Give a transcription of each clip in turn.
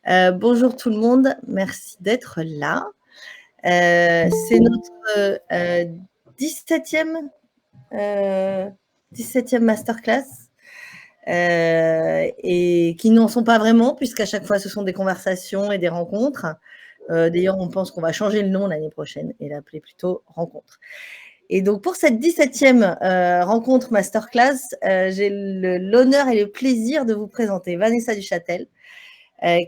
Bonjour tout le monde, merci d'être là. C'est notre 17e, 17e masterclass et qui n'en sont pas vraiment, puisqu'à chaque fois ce sont des conversations et des rencontres. D'ailleurs, on pense qu'on va changer le nom l'année prochaine et l'appeler plutôt rencontre. Et donc pour cette 17e rencontre masterclass, j'ai l'honneur et le plaisir de vous présenter Vanessa Duchâtel,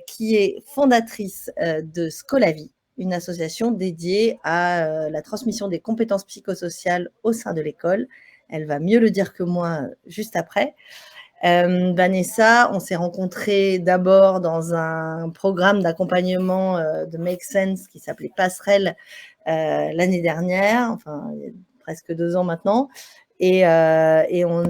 qui est fondatrice de Scolavi, une association dédiée à la transmission des compétences psychosociales au sein de l'école. Elle va mieux le dire que moi juste après. Vanessa, on s'est rencontrés d'abord dans un programme d'accompagnement de Make Sense qui s'appelait Passerelle l'année dernière, enfin il y a presque 2 ans maintenant. Et on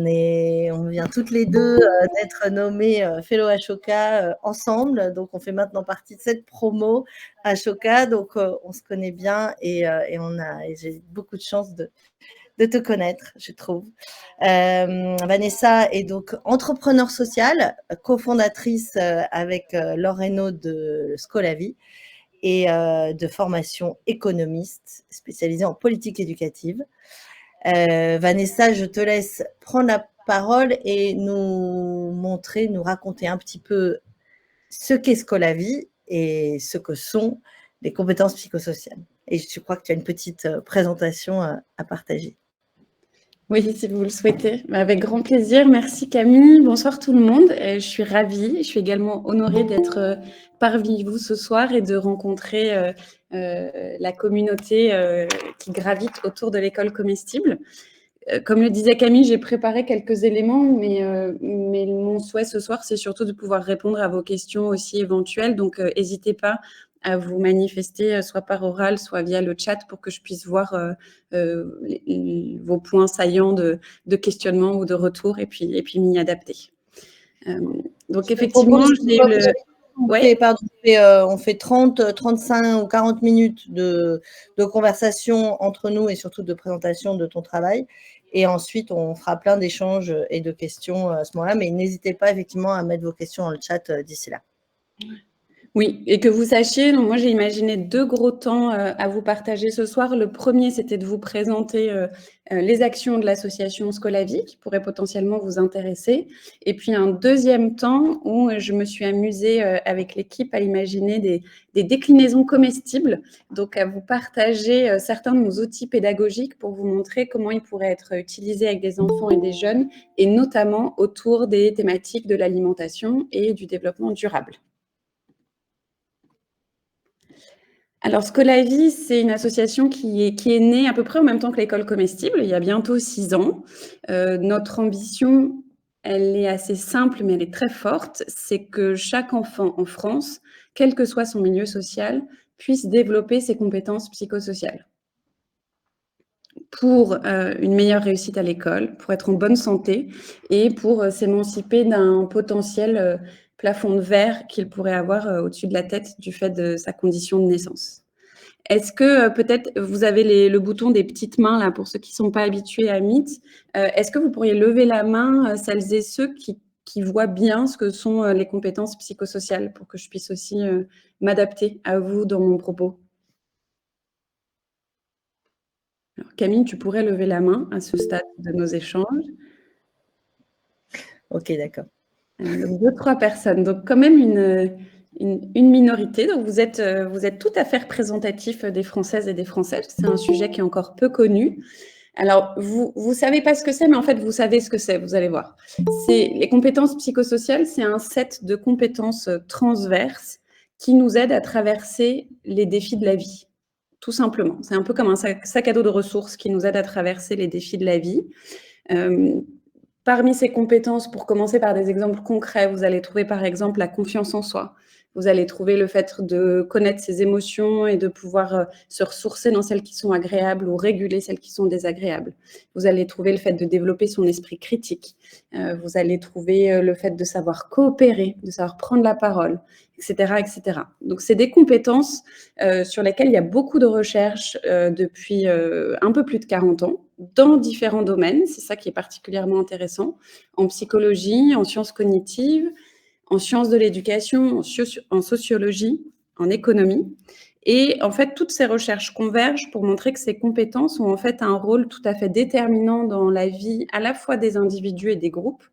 vient toutes les deux d'être nommées Fellow Ashoka ensemble. Donc, on fait maintenant partie de cette promo Ashoka. Donc, on se connaît bien et j'ai beaucoup de chance de te connaître, je trouve. Vanessa est donc entrepreneur sociale, cofondatrice avec Laure Reynaud de Scolavi et de formation économiste spécialisée en politique éducative. Vanessa, je te laisse prendre la parole et nous raconter un petit peu ce qu'est Scolavi et ce que sont les compétences psychosociales. Et je crois que tu as une petite présentation à partager. Oui, si vous le souhaitez. Avec grand plaisir. Merci Camille. Bonsoir tout le monde. Je suis ravie. Je suis également honorée d'être parmi vous ce soir et de rencontrer la communauté qui gravite autour de l'école comestible. Comme le disait Camille, j'ai préparé quelques éléments, mais mon souhait ce soir, c'est surtout de pouvoir répondre à vos questions aussi éventuelles. Donc, n'hésitez pas à vous manifester, soit par oral, soit via le chat, pour que je puisse voir vos points saillants de questionnement ou de retour, et puis m'y adapter. Donc, effectivement, on fait 30, 35 ou 40 minutes de conversation entre nous et surtout de présentation de ton travail. Et ensuite, on fera plein d'échanges et de questions à ce moment-là. Mais n'hésitez pas effectivement à mettre vos questions dans le chat d'ici là. Oui, et que vous sachiez, donc moi j'ai imaginé 2 gros temps à vous partager ce soir. Le premier, c'était de vous présenter les actions de l'association Scolavi qui pourraient potentiellement vous intéresser. Et puis un deuxième temps où je me suis amusée avec l'équipe à imaginer des déclinaisons comestibles, donc à vous partager certains de nos outils pédagogiques pour vous montrer comment ils pourraient être utilisés avec des enfants et des jeunes, et notamment autour des thématiques de l'alimentation et du développement durable. Alors, Scolavi, c'est une association qui est née à peu près en même temps que l'école comestible, il y a bientôt 6 ans. Notre ambition, elle est assez simple, mais elle est très forte. C'est que chaque enfant en France, quel que soit son milieu social, puisse développer ses compétences psychosociales pour une meilleure réussite à l'école, pour être en bonne santé et pour s'émanciper d'un potentiel plafond de verre qu'il pourrait avoir au-dessus de la tête du fait de sa condition de naissance. Est-ce que peut-être vous avez le bouton des petites mains là pour ceux qui ne sont pas habitués à Meet? Est-ce que vous pourriez lever la main, celles et ceux qui voient bien ce que sont les compétences psychosociales, pour que je puisse aussi m'adapter à vous dans mon propos? Alors, Camille, tu pourrais lever la main à ce stade de nos échanges. Ok, d'accord. Donc 2-3 personnes, donc quand même une minorité. Donc vous êtes tout à fait représentatif des Françaises et des Français. C'est un sujet qui est encore peu connu. Alors, vous savez pas ce que c'est, mais en fait, vous savez ce que c'est, vous allez voir. Les compétences psychosociales, c'est un set de compétences transverses qui nous aident à traverser les défis de la vie, tout simplement. C'est un peu comme un sac à dos de ressources qui nous aide à traverser les défis de la vie. Parmi ces compétences, pour commencer par des exemples concrets, vous allez trouver par exemple la confiance en soi. Vous allez trouver le fait de connaître ses émotions et de pouvoir se ressourcer dans celles qui sont agréables ou réguler celles qui sont désagréables. Vous allez trouver le fait de développer son esprit critique. Vous allez trouver le fait de savoir coopérer, de savoir prendre la parole, etc., etc. Donc, c'est des compétences sur lesquelles il y a beaucoup de recherches depuis un peu plus de 40 ans, dans différents domaines. C'est ça qui est particulièrement intéressant, en psychologie, en sciences cognitives, en sciences de l'éducation, en sociologie, en économie. Et en fait, toutes ces recherches convergent pour montrer que ces compétences ont en fait un rôle tout à fait déterminant dans la vie à la fois des individus et des groupes,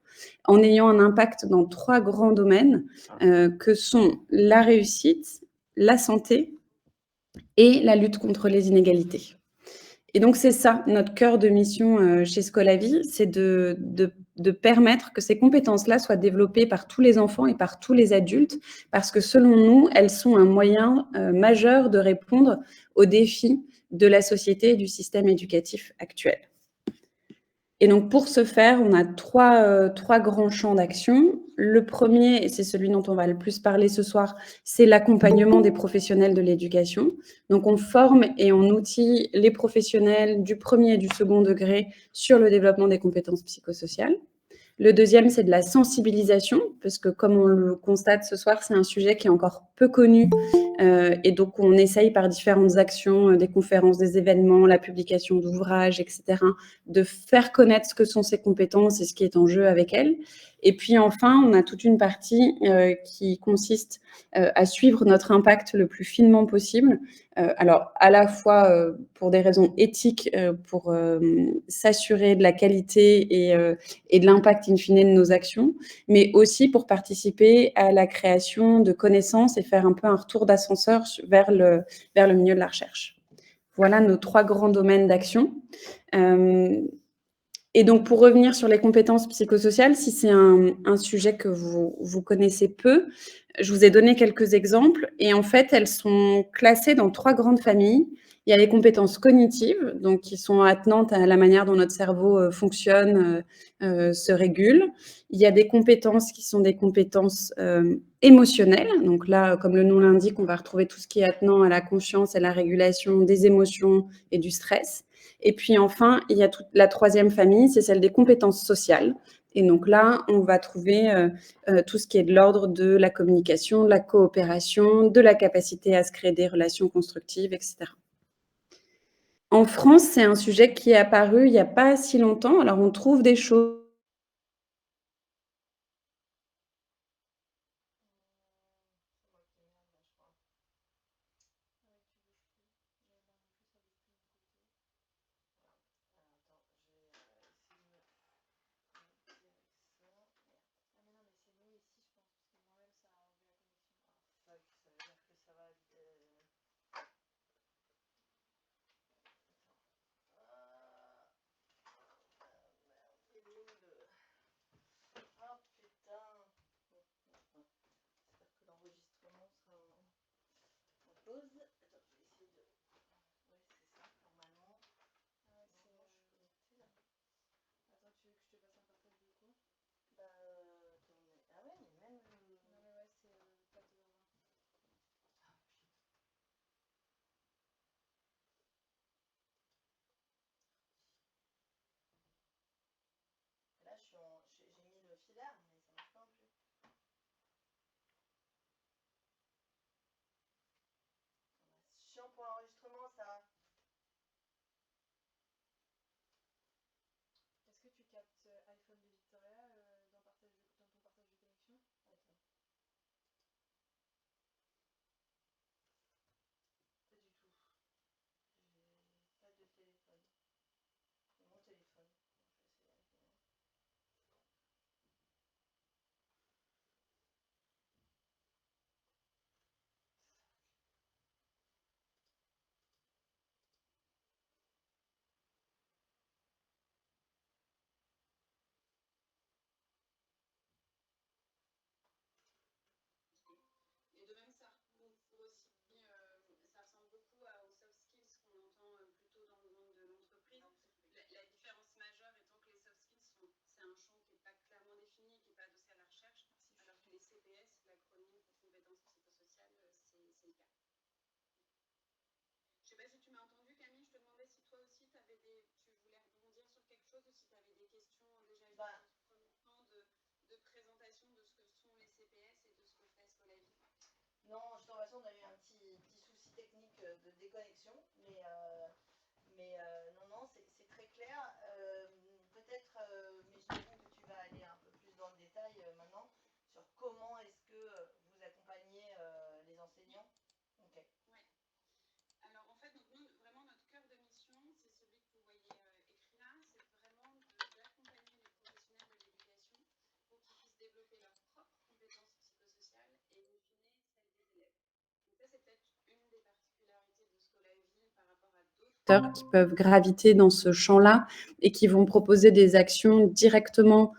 en ayant un impact dans 3 grands domaines, que sont la réussite, la santé et la lutte contre les inégalités. Et donc, c'est ça, notre cœur de mission chez Scolavi, c'est de permettre que ces compétences-là soient développées par tous les enfants et par tous les adultes, parce que selon nous, elles sont un moyen majeur de répondre aux défis de la société et du système éducatif actuel. Et donc, pour ce faire, on a trois grands champs d'action. Le premier, et c'est celui dont on va le plus parler ce soir, c'est l'accompagnement des professionnels de l'éducation. Donc, on forme et on outille les professionnels du premier et du second degré sur le développement des compétences psychosociales. Le deuxième, c'est de la sensibilisation, parce que comme on le constate ce soir, c'est un sujet qui est encore peu connu. Et donc, on essaye par différentes actions, des conférences, des événements, la publication d'ouvrages, etc., de faire connaître ce que sont ces compétences et ce qui est en jeu avec elles. Et puis enfin, on a toute une partie qui consiste à suivre notre impact le plus finement possible. Alors, à la fois pour des raisons éthiques, pour s'assurer de la qualité et de l'impact in fine de nos actions, mais aussi pour participer à la création de connaissances et faire un peu un retour d'ascenseur vers le milieu de la recherche. Voilà nos 3 grands domaines d'action. Et donc, pour revenir sur les compétences psychosociales, si c'est un sujet que vous connaissez peu, je vous ai donné quelques exemples. Et en fait, elles sont classées dans 3 grandes familles. Il y a les compétences cognitives, donc qui sont attenantes à la manière dont notre cerveau fonctionne, se régule. Il y a des compétences qui sont des compétences émotionnelles. Donc là, comme le nom l'indique, on va retrouver tout ce qui est attenant à la conscience et à la régulation des émotions et du stress. Et puis enfin, il y a la 3e famille, c'est celle des compétences sociales. Et donc là, on va trouver tout ce qui est de l'ordre de la communication, de la coopération, de la capacité à se créer des relations constructives, etc. En France, c'est un sujet qui est apparu il n'y a pas si longtemps. Alors, on trouve des choses. Et de même, ça ressemble beaucoup aux soft skills qu'on entend plutôt dans le monde de l'entreprise. La différence majeure étant que les soft skills, c'est un champ qui n'est pas clairement défini, qui n'est pas adossé à la recherche, alors que les CPS, l'acronyme pour compétences psychosociales, c'est le cas. Je ne sais pas si tu m'as entendu, Camille, je te demandais si toi aussi tu voulais rebondir sur quelque chose ou si tu avais des questions déjà dans notre premier temps de présentation de ce que sont les CPS et de ce que fait Scolavi. Non, je t'en on a eu un petit souci technique de déconnexion, mais non, c'est très clair. Peut-être, mais j'imagine que tu vas aller un peu plus dans le détail maintenant sur comment est-ce qui peuvent graviter dans ce champ-là et qui vont proposer des actions directement,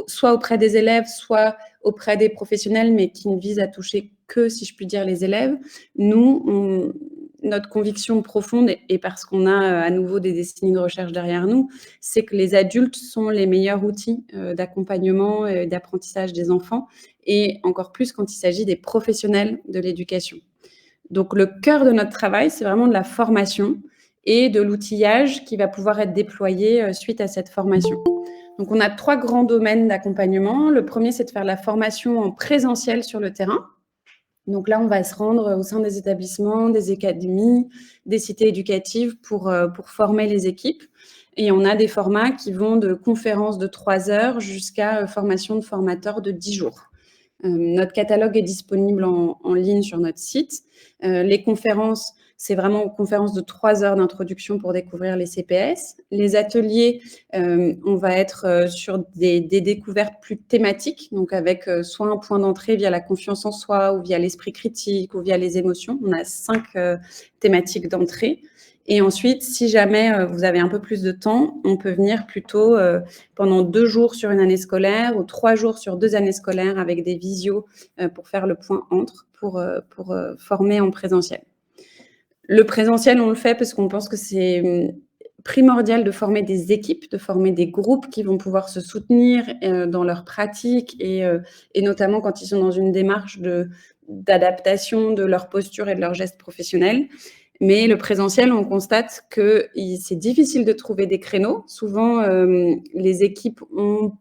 soit auprès des élèves, soit auprès des professionnels, mais qui ne visent à toucher que, si je puis dire, les élèves. Nous, notre conviction profonde, et parce qu'on a à nouveau des décennies de recherche derrière nous, c'est que les adultes sont les meilleurs outils d'accompagnement et d'apprentissage des enfants, et encore plus quand il s'agit des professionnels de l'éducation. Donc, le cœur de notre travail, c'est vraiment de la formation et de l'outillage qui va pouvoir être déployé suite à cette formation. Donc, on a 3 grands domaines d'accompagnement. Le premier, c'est de faire la formation en présentiel sur le terrain. Donc là, on va se rendre au sein des établissements, des académies, des cités éducatives pour former les équipes. Et on a des formats qui vont de conférences de 3 heures jusqu'à formation de formateurs de 10 jours. Notre catalogue est disponible en ligne sur notre site. Les conférences, c'est vraiment une conférence de 3 heures d'introduction pour découvrir les CPS. Les ateliers, on va être sur des découvertes plus thématiques, donc avec soit un point d'entrée via la confiance en soi, ou via l'esprit critique, ou via les émotions. On a 5 thématiques d'entrée. Et ensuite, si jamais vous avez un peu plus de temps, on peut venir plutôt pendant 2 jours sur une année scolaire ou 3 jours sur 2 années scolaires avec des visios pour faire le point entre, pour former en présentiel. Le présentiel, on le fait parce qu'on pense que c'est primordial de former des équipes, de former des groupes qui vont pouvoir se soutenir dans leur pratique et notamment quand ils sont dans une démarche d'adaptation de leur posture et de leurs gestes professionnels. Mais le présentiel, on constate que c'est difficile de trouver des créneaux. Souvent, les équipes ont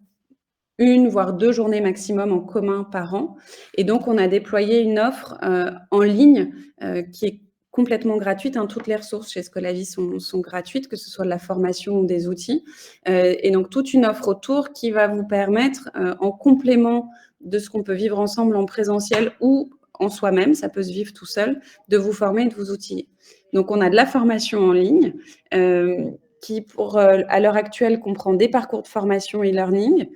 1 voire 2 journées maximum en commun par an. Et donc, on a déployé une offre en ligne qui est complètement gratuite. Toutes les ressources chez Scolavi sont gratuites, que ce soit de la formation ou des outils. Et donc, toute une offre autour qui va vous permettre, en complément de ce qu'on peut vivre ensemble en présentiel ou en soi-même, ça peut se vivre tout seul, de vous former et de vous outiller. Donc, on a de la formation en ligne qui, à l'heure actuelle, comprend des parcours de formation e-learning.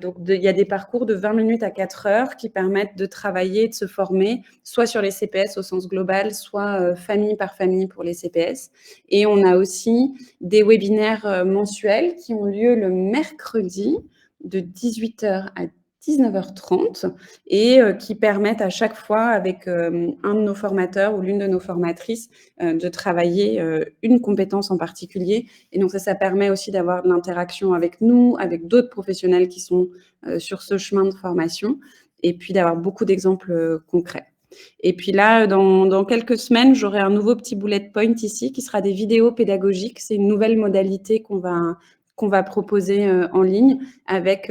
Donc, il y a des parcours de 20 minutes à 4 heures qui permettent de travailler, de se former, soit sur les CPS au sens global, soit famille par famille pour les CPS. Et on a aussi des webinaires mensuels qui ont lieu le mercredi de 18h à 19h30 et qui permettent à chaque fois avec un de nos formateurs ou l'une de nos formatrices de travailler une compétence en particulier. Et donc ça permet aussi d'avoir de l'interaction avec nous, avec d'autres professionnels qui sont sur ce chemin de formation et puis d'avoir beaucoup d'exemples concrets. Et puis là, dans quelques semaines, j'aurai un nouveau petit bullet point ici qui sera des vidéos pédagogiques. C'est une nouvelle modalité qu'on va proposer en ligne avec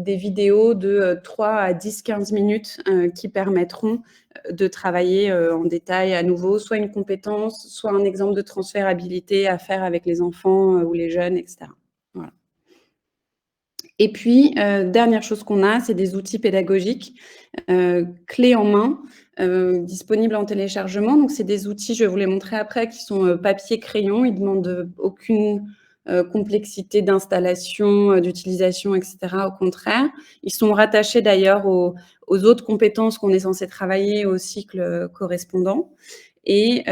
des vidéos de 3 à 10-15 minutes qui permettront de travailler en détail à nouveau, soit une compétence, soit un exemple de transférabilité à faire avec les enfants ou les jeunes, etc. Voilà. Et puis, dernière chose qu'on a, c'est des outils pédagogiques clés en main, disponibles en téléchargement. Donc, c'est des outils, je vais vous les montrer après, qui sont papier-crayon. Ils ne demandent aucune complexité d'installation, d'utilisation, etc. Au contraire, ils sont rattachés d'ailleurs aux autres compétences qu'on est censé travailler au cycle correspondant. Et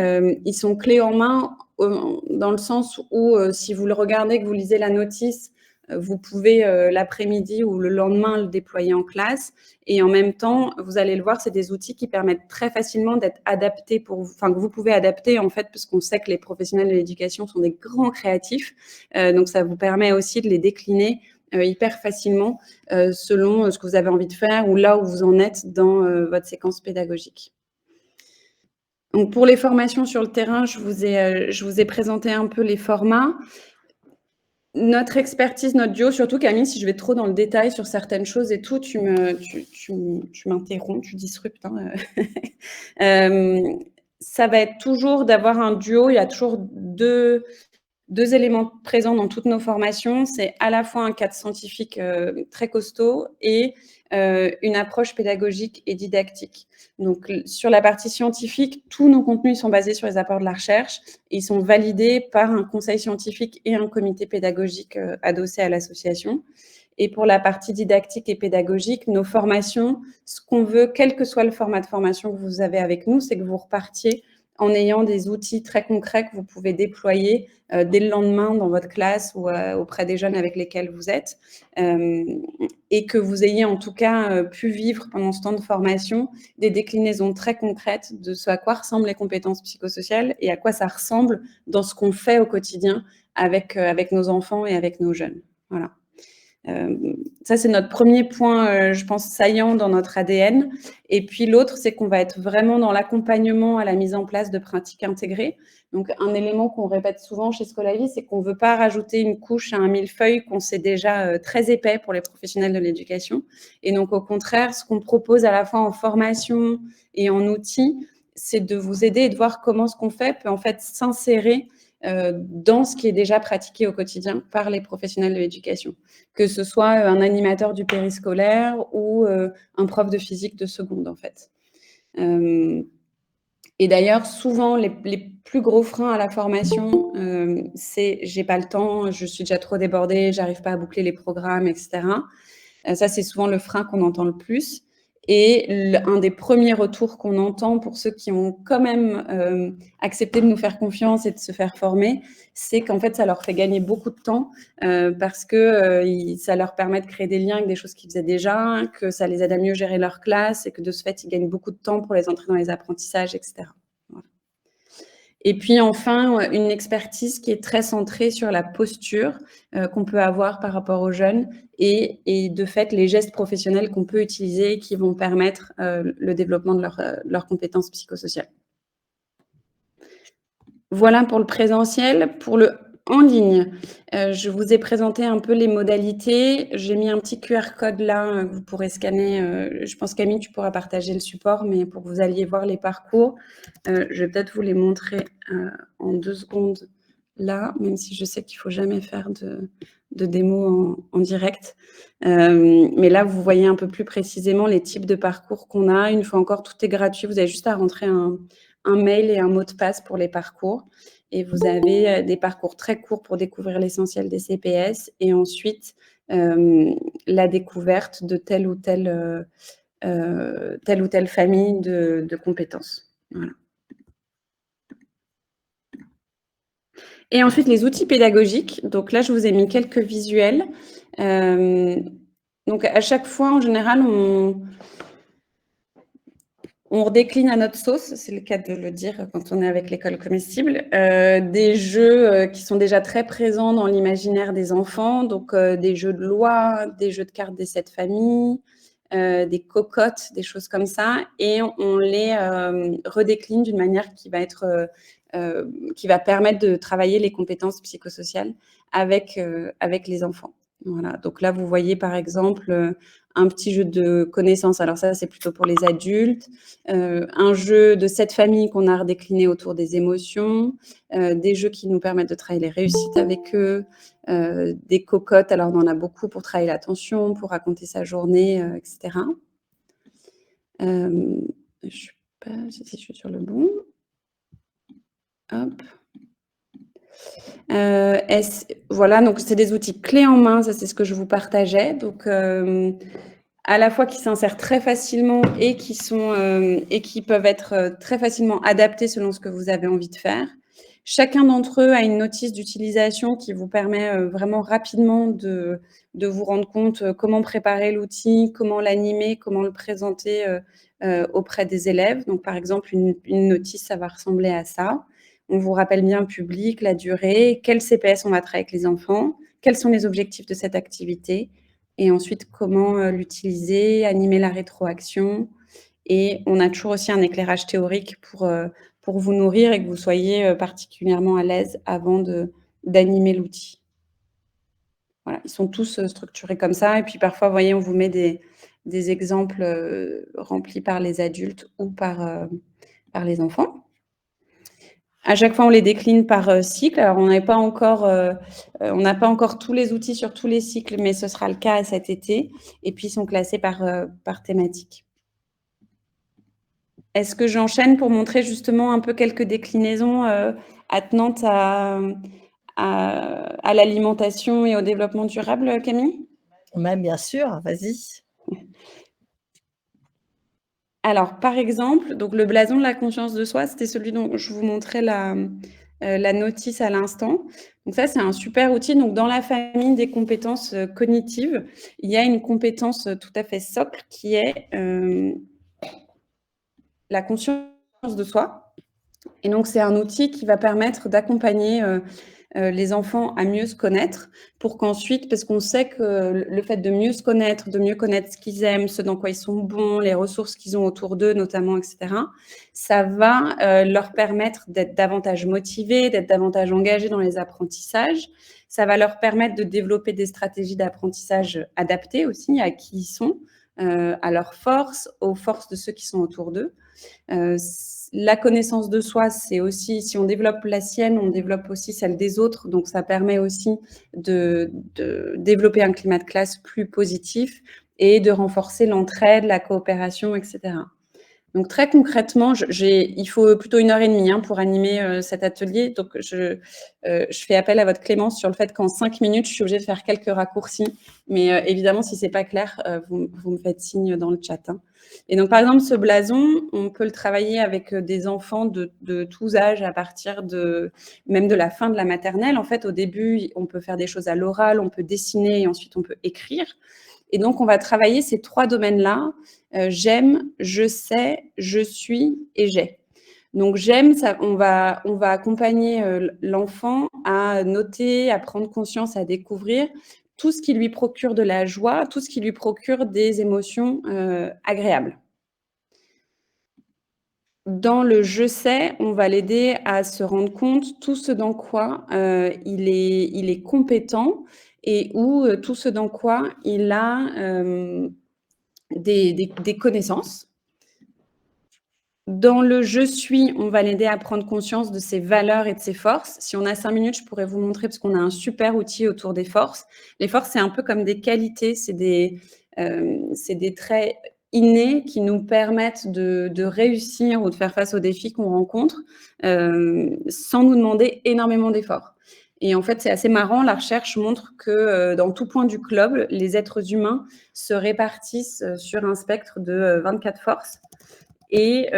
ils sont clés en main dans le sens où si vous le regardez, que vous lisez la notice, vous pouvez l'après-midi ou le lendemain le déployer en classe. Et en même temps, vous allez le voir, c'est des outils qui permettent très facilement d'être adaptés pour vous, enfin que vous pouvez adapter en fait, parce qu'on sait que les professionnels de l'éducation sont des grands créatifs. Donc ça vous permet aussi de les décliner hyper facilement selon ce que vous avez envie de faire ou là où vous en êtes dans votre séquence pédagogique. Donc pour les formations sur le terrain, je vous ai présenté un peu les formats. Notre expertise, notre duo, surtout Camille, si je vais trop dans le détail sur certaines choses et tout, tu m'interromps, tu disruptes. Ça va être toujours d'avoir un duo. Il y a toujours deux éléments présents dans toutes nos formations. C'est à la fois un cadre scientifique très costaud et une approche pédagogique et didactique. Donc, sur la partie scientifique, tous nos contenus sont basés sur les apports de la recherche. Ils sont validés par un conseil scientifique et un comité pédagogique adossé à l'association. Et pour la partie didactique et pédagogique, nos formations, ce qu'on veut, quel que soit le format de formation que vous avez avec nous, c'est que vous repartiez en ayant des outils très concrets que vous pouvez déployer dès le lendemain dans votre classe ou auprès des jeunes avec lesquels vous êtes, et que vous ayez en tout cas pu vivre pendant ce temps de formation des déclinaisons très concrètes de ce à quoi ressemblent les compétences psychosociales et à quoi ça ressemble dans ce qu'on fait au quotidien avec nos enfants et avec nos jeunes. Voilà. Ça, c'est notre premier point, je pense, saillant dans notre ADN. Et puis l'autre, c'est qu'on va être vraiment dans l'accompagnement à la mise en place de pratiques intégrées. Donc, un élément qu'on répète souvent chez Scolavi, c'est qu'on ne veut pas rajouter une couche à un millefeuille qu'on sait déjà très épais pour les professionnels de l'éducation. Et donc, au contraire, ce qu'on propose à la fois en formation et en outils, c'est de vous aider et de voir comment ce qu'on fait peut en fait s'insérer dans ce qui est déjà pratiqué au quotidien par les professionnels de l'éducation, que ce soit un animateur du périscolaire ou un prof de physique de seconde, en fait. Et d'ailleurs, souvent, les plus gros freins à la formation, c'est « j'ai pas le temps, je suis déjà trop débordée, j'arrive pas à boucler les programmes, etc. » Ça, c'est souvent le frein qu'on entend le plus. Et un des premiers retours qu'on entend pour ceux qui ont quand même accepté de nous faire confiance et de se faire former, c'est qu'en fait, ça leur fait gagner beaucoup de temps parce que ça leur permet de créer des liens avec des choses qu'ils faisaient déjà, que ça les aide à mieux gérer leur classe et que de ce fait, ils gagnent beaucoup de temps pour les entrer dans les apprentissages, etc. Voilà. Et puis enfin, une expertise qui est très centrée sur la posture qu'on peut avoir par rapport aux jeunes et de fait, les gestes professionnels qu'on peut utiliser qui vont permettre le développement de leurs compétences psychosociales. Voilà pour le présentiel. Pour le en ligne, je vous ai présenté un peu les modalités. J'ai mis un petit QR code là que vous pourrez scanner. Je pense, Camille, tu pourras partager le support, mais pour que vous alliez voir les parcours. Je vais peut-être vous les montrer en 2 secondes là, même si je sais qu'il ne faut jamais faire de démo en direct. Mais là, vous voyez un peu plus précisément les types de parcours qu'on a. Une fois encore, tout est gratuit. Vous avez juste à rentrer un mail et un mot de passe pour les parcours. Et vous avez des parcours très courts pour découvrir l'essentiel des CPS et ensuite la découverte de telle ou telle famille de compétences. Voilà. Et ensuite, les outils pédagogiques. Donc là, je vous ai mis quelques visuels. Donc à chaque fois, en général, on redécline à notre sauce, c'est le cas de le dire quand on est avec l'école comestible, des jeux qui sont déjà très présents dans l'imaginaire des enfants, donc des jeux de loi, des jeux de cartes des 7 familles, des cocottes, des choses comme ça, et on les redécline d'une manière qui va permettre de travailler les compétences psychosociales avec les enfants. Voilà. Donc là, vous voyez par exemple un petit jeu de connaissances. Alors ça, c'est plutôt pour les adultes. Un jeu de 7 familles qu'on a redécliné autour des émotions, des jeux qui nous permettent de travailler les réussites avec eux, des cocottes. Alors, on en a beaucoup pour travailler l'attention, pour raconter sa journée, etc. Je ne sais pas si je suis sur le bon. Hop. Voilà, donc c'est des outils clés en main, ça c'est ce que je vous partageais. Donc, à la fois qui s'insèrent très facilement et qui peuvent être très facilement adaptés selon ce que vous avez envie de faire. Chacun d'entre eux a une notice d'utilisation qui vous permet vraiment rapidement de vous rendre compte comment préparer l'outil, comment l'animer, comment le présenter auprès des élèves. Donc, par exemple, une notice, ça va ressembler à ça. On vous rappelle bien le public, la durée, quel CPS on va travailler avec les enfants, quels sont les objectifs de cette activité, et ensuite comment l'utiliser, animer la rétroaction. Et on a toujours aussi un éclairage théorique pour vous nourrir et que vous soyez particulièrement à l'aise avant d'animer l'outil. Voilà, ils sont tous structurés comme ça. Et puis parfois, vous voyez, on vous met des exemples remplis par les adultes ou par les enfants. À chaque fois, on les décline par cycle. Alors, on n'a pas encore tous les outils sur tous les cycles, mais ce sera le cas cet été. Et puis, ils sont classés par thématique. Est-ce que j'enchaîne pour montrer justement un peu quelques déclinaisons attenantes à l'alimentation et au développement durable, Camille ? Bien sûr, vas-y. Alors, par exemple, donc le blason de la conscience de soi, c'était celui dont je vous montrais la notice à l'instant. Donc ça, c'est un super outil. Donc, dans la famille des compétences cognitives, il y a une compétence tout à fait socle qui est la conscience de soi. Et donc, c'est un outil qui va permettre d'accompagner les enfants à mieux se connaître pour qu'ensuite, parce qu'on sait que le fait de mieux se connaître, de mieux connaître ce qu'ils aiment, ce dans quoi ils sont bons, les ressources qu'ils ont autour d'eux notamment, etc., ça va leur permettre d'être davantage motivés, d'être davantage engagés dans les apprentissages. Ça va leur permettre de développer des stratégies d'apprentissage adaptées aussi à qui ils sont, à leurs forces, aux forces de ceux qui sont autour d'eux. La connaissance de soi, c'est aussi, si on développe la sienne, on développe aussi celle des autres. Donc, ça permet aussi de développer un climat de classe plus positif et de renforcer l'entraide, la coopération, etc. Donc, très concrètement, il faut plutôt 1h30 pour animer cet atelier. Donc, je fais appel à votre clémence sur le fait qu'en 5 minutes, je suis obligée de faire quelques raccourcis. Mais évidemment, si ce n'est pas clair, vous me faites signe dans le chat. Et donc, par exemple, ce blason, on peut le travailler avec des enfants de tous âges à partir même de la fin de la maternelle. En fait, au début, on peut faire des choses à l'oral, on peut dessiner et ensuite on peut écrire. Et donc, on va travailler ces 3 domaines-là. J'aime, je sais, je suis et j'ai. Donc, j'aime, on va accompagner l'enfant à noter, à prendre conscience, à découvrir tout ce qui lui procure de la joie, tout ce qui lui procure des émotions agréables. Dans le « je sais », on va l'aider à se rendre compte tout ce dans quoi il est compétent et tout ce dans quoi il a des connaissances. Dans le « je suis », on va l'aider à prendre conscience de ses valeurs et de ses forces. Si on a 5 minutes, je pourrais vous montrer, parce qu'on a un super outil autour des forces. Les forces, c'est un peu comme des qualités, c'est des traits innés qui nous permettent de réussir ou de faire face aux défis qu'on rencontre sans nous demander énormément d'efforts. Et en fait, c'est assez marrant, la recherche montre que dans tout point du globe, les êtres humains se répartissent sur un spectre de 24 forces et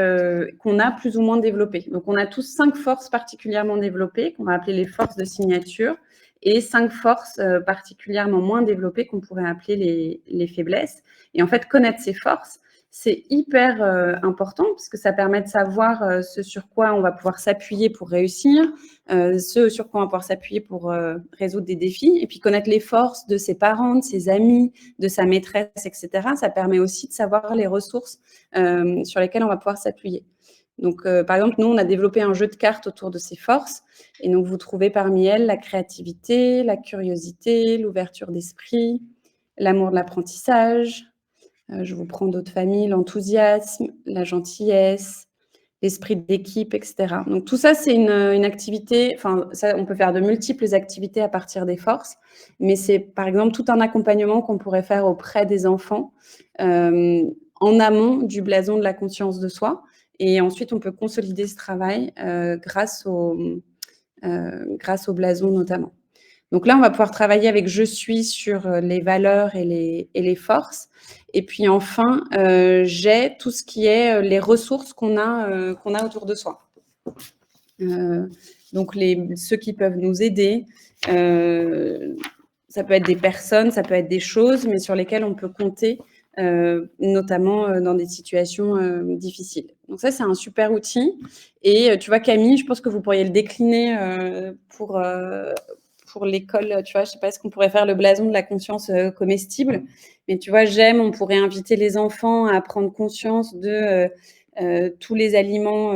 qu'on a plus ou moins développées. Donc, on a tous 5 forces particulièrement développées, qu'on va appeler les forces de signature, et 5 forces particulièrement moins développées qu'on pourrait appeler les faiblesses. Et en fait, connaître ces forces, c'est hyper important parce que ça permet de savoir ce sur quoi on va pouvoir s'appuyer pour réussir, ce sur quoi on va pouvoir s'appuyer pour résoudre des défis. Et puis, connaître les forces de ses parents, de ses amis, de sa maîtresse, etc. Ça permet aussi de savoir les ressources sur lesquelles on va pouvoir s'appuyer. Donc, par exemple, nous, on a développé un jeu de cartes autour de ces forces. Et donc, vous trouvez parmi elles la créativité, la curiosité, l'ouverture d'esprit, l'amour de l'apprentissage. Je vous prends d'autres familles, l'enthousiasme, la gentillesse, l'esprit d'équipe, etc. Donc, tout ça, c'est une activité, enfin, ça, on peut faire de multiples activités à partir des forces, mais c'est, par exemple, tout un accompagnement qu'on pourrait faire auprès des enfants en amont du blason de la conscience de soi. Et ensuite, on peut consolider ce travail grâce au blason notamment. Donc là, on va pouvoir travailler avec « je suis » sur les valeurs et les forces. Et puis enfin, j'ai tout ce qui est les ressources qu'on a autour de soi. Donc ceux qui peuvent nous aider, ça peut être des personnes, ça peut être des choses, mais sur lesquelles on peut compter, notamment dans des situations difficiles. Donc ça, c'est un super outil. Et tu vois, Camille, je pense que vous pourriez le décliner pour l'école, tu vois, je sais pas, est-ce qu'on pourrait faire le blason de la conscience comestible, mais tu vois, j'aime, on pourrait inviter les enfants à prendre conscience de tous les aliments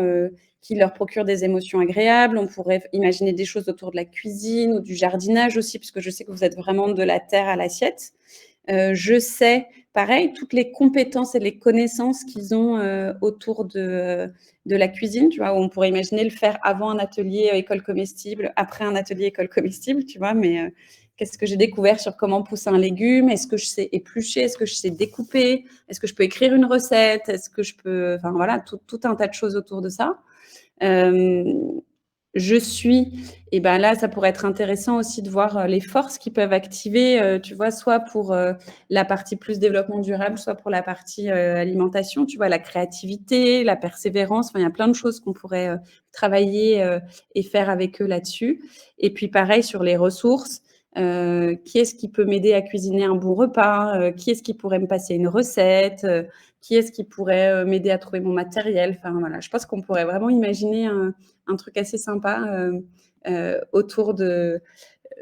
qui leur procurent des émotions agréables. On pourrait imaginer des choses autour de la cuisine ou du jardinage aussi, puisque je sais que vous êtes vraiment de la terre à l'assiette. Je sais, pareil, toutes les compétences et les connaissances qu'ils ont autour de la cuisine, tu vois, où on pourrait imaginer le faire avant un atelier école comestible, après un atelier école comestible, tu vois, mais qu'est-ce que j'ai découvert sur comment pousser un légume? Est-ce que je sais éplucher? Est-ce que je sais découper? Est-ce que je peux écrire une recette? Est-ce que je peux... Enfin, voilà, tout un tas de choses autour de ça. je suis, et ben là, ça pourrait être intéressant aussi de voir les forces qui peuvent activer, tu vois, soit pour la partie plus développement durable, soit pour la partie alimentation, tu vois, la créativité, la persévérance, enfin, il y a plein de choses qu'on pourrait travailler et faire avec eux là-dessus. Et puis pareil sur les ressources, qui est-ce qui peut m'aider à cuisiner un bon repas, qui est-ce qui pourrait me passer une recette, qui est-ce qui pourrait m'aider à trouver mon matériel. Enfin voilà, je pense qu'on pourrait vraiment imaginer un truc assez sympa autour de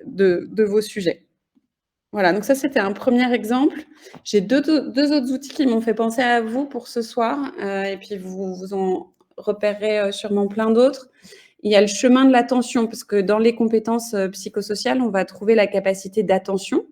vos sujets. Voilà, donc ça, c'était un premier exemple. J'ai deux autres outils qui m'ont fait penser à vous pour ce soir, et puis vous en repérerez sûrement plein d'autres. Il y a le chemin de l'attention, parce que dans les compétences psychosociales, on va trouver la capacité d'attention.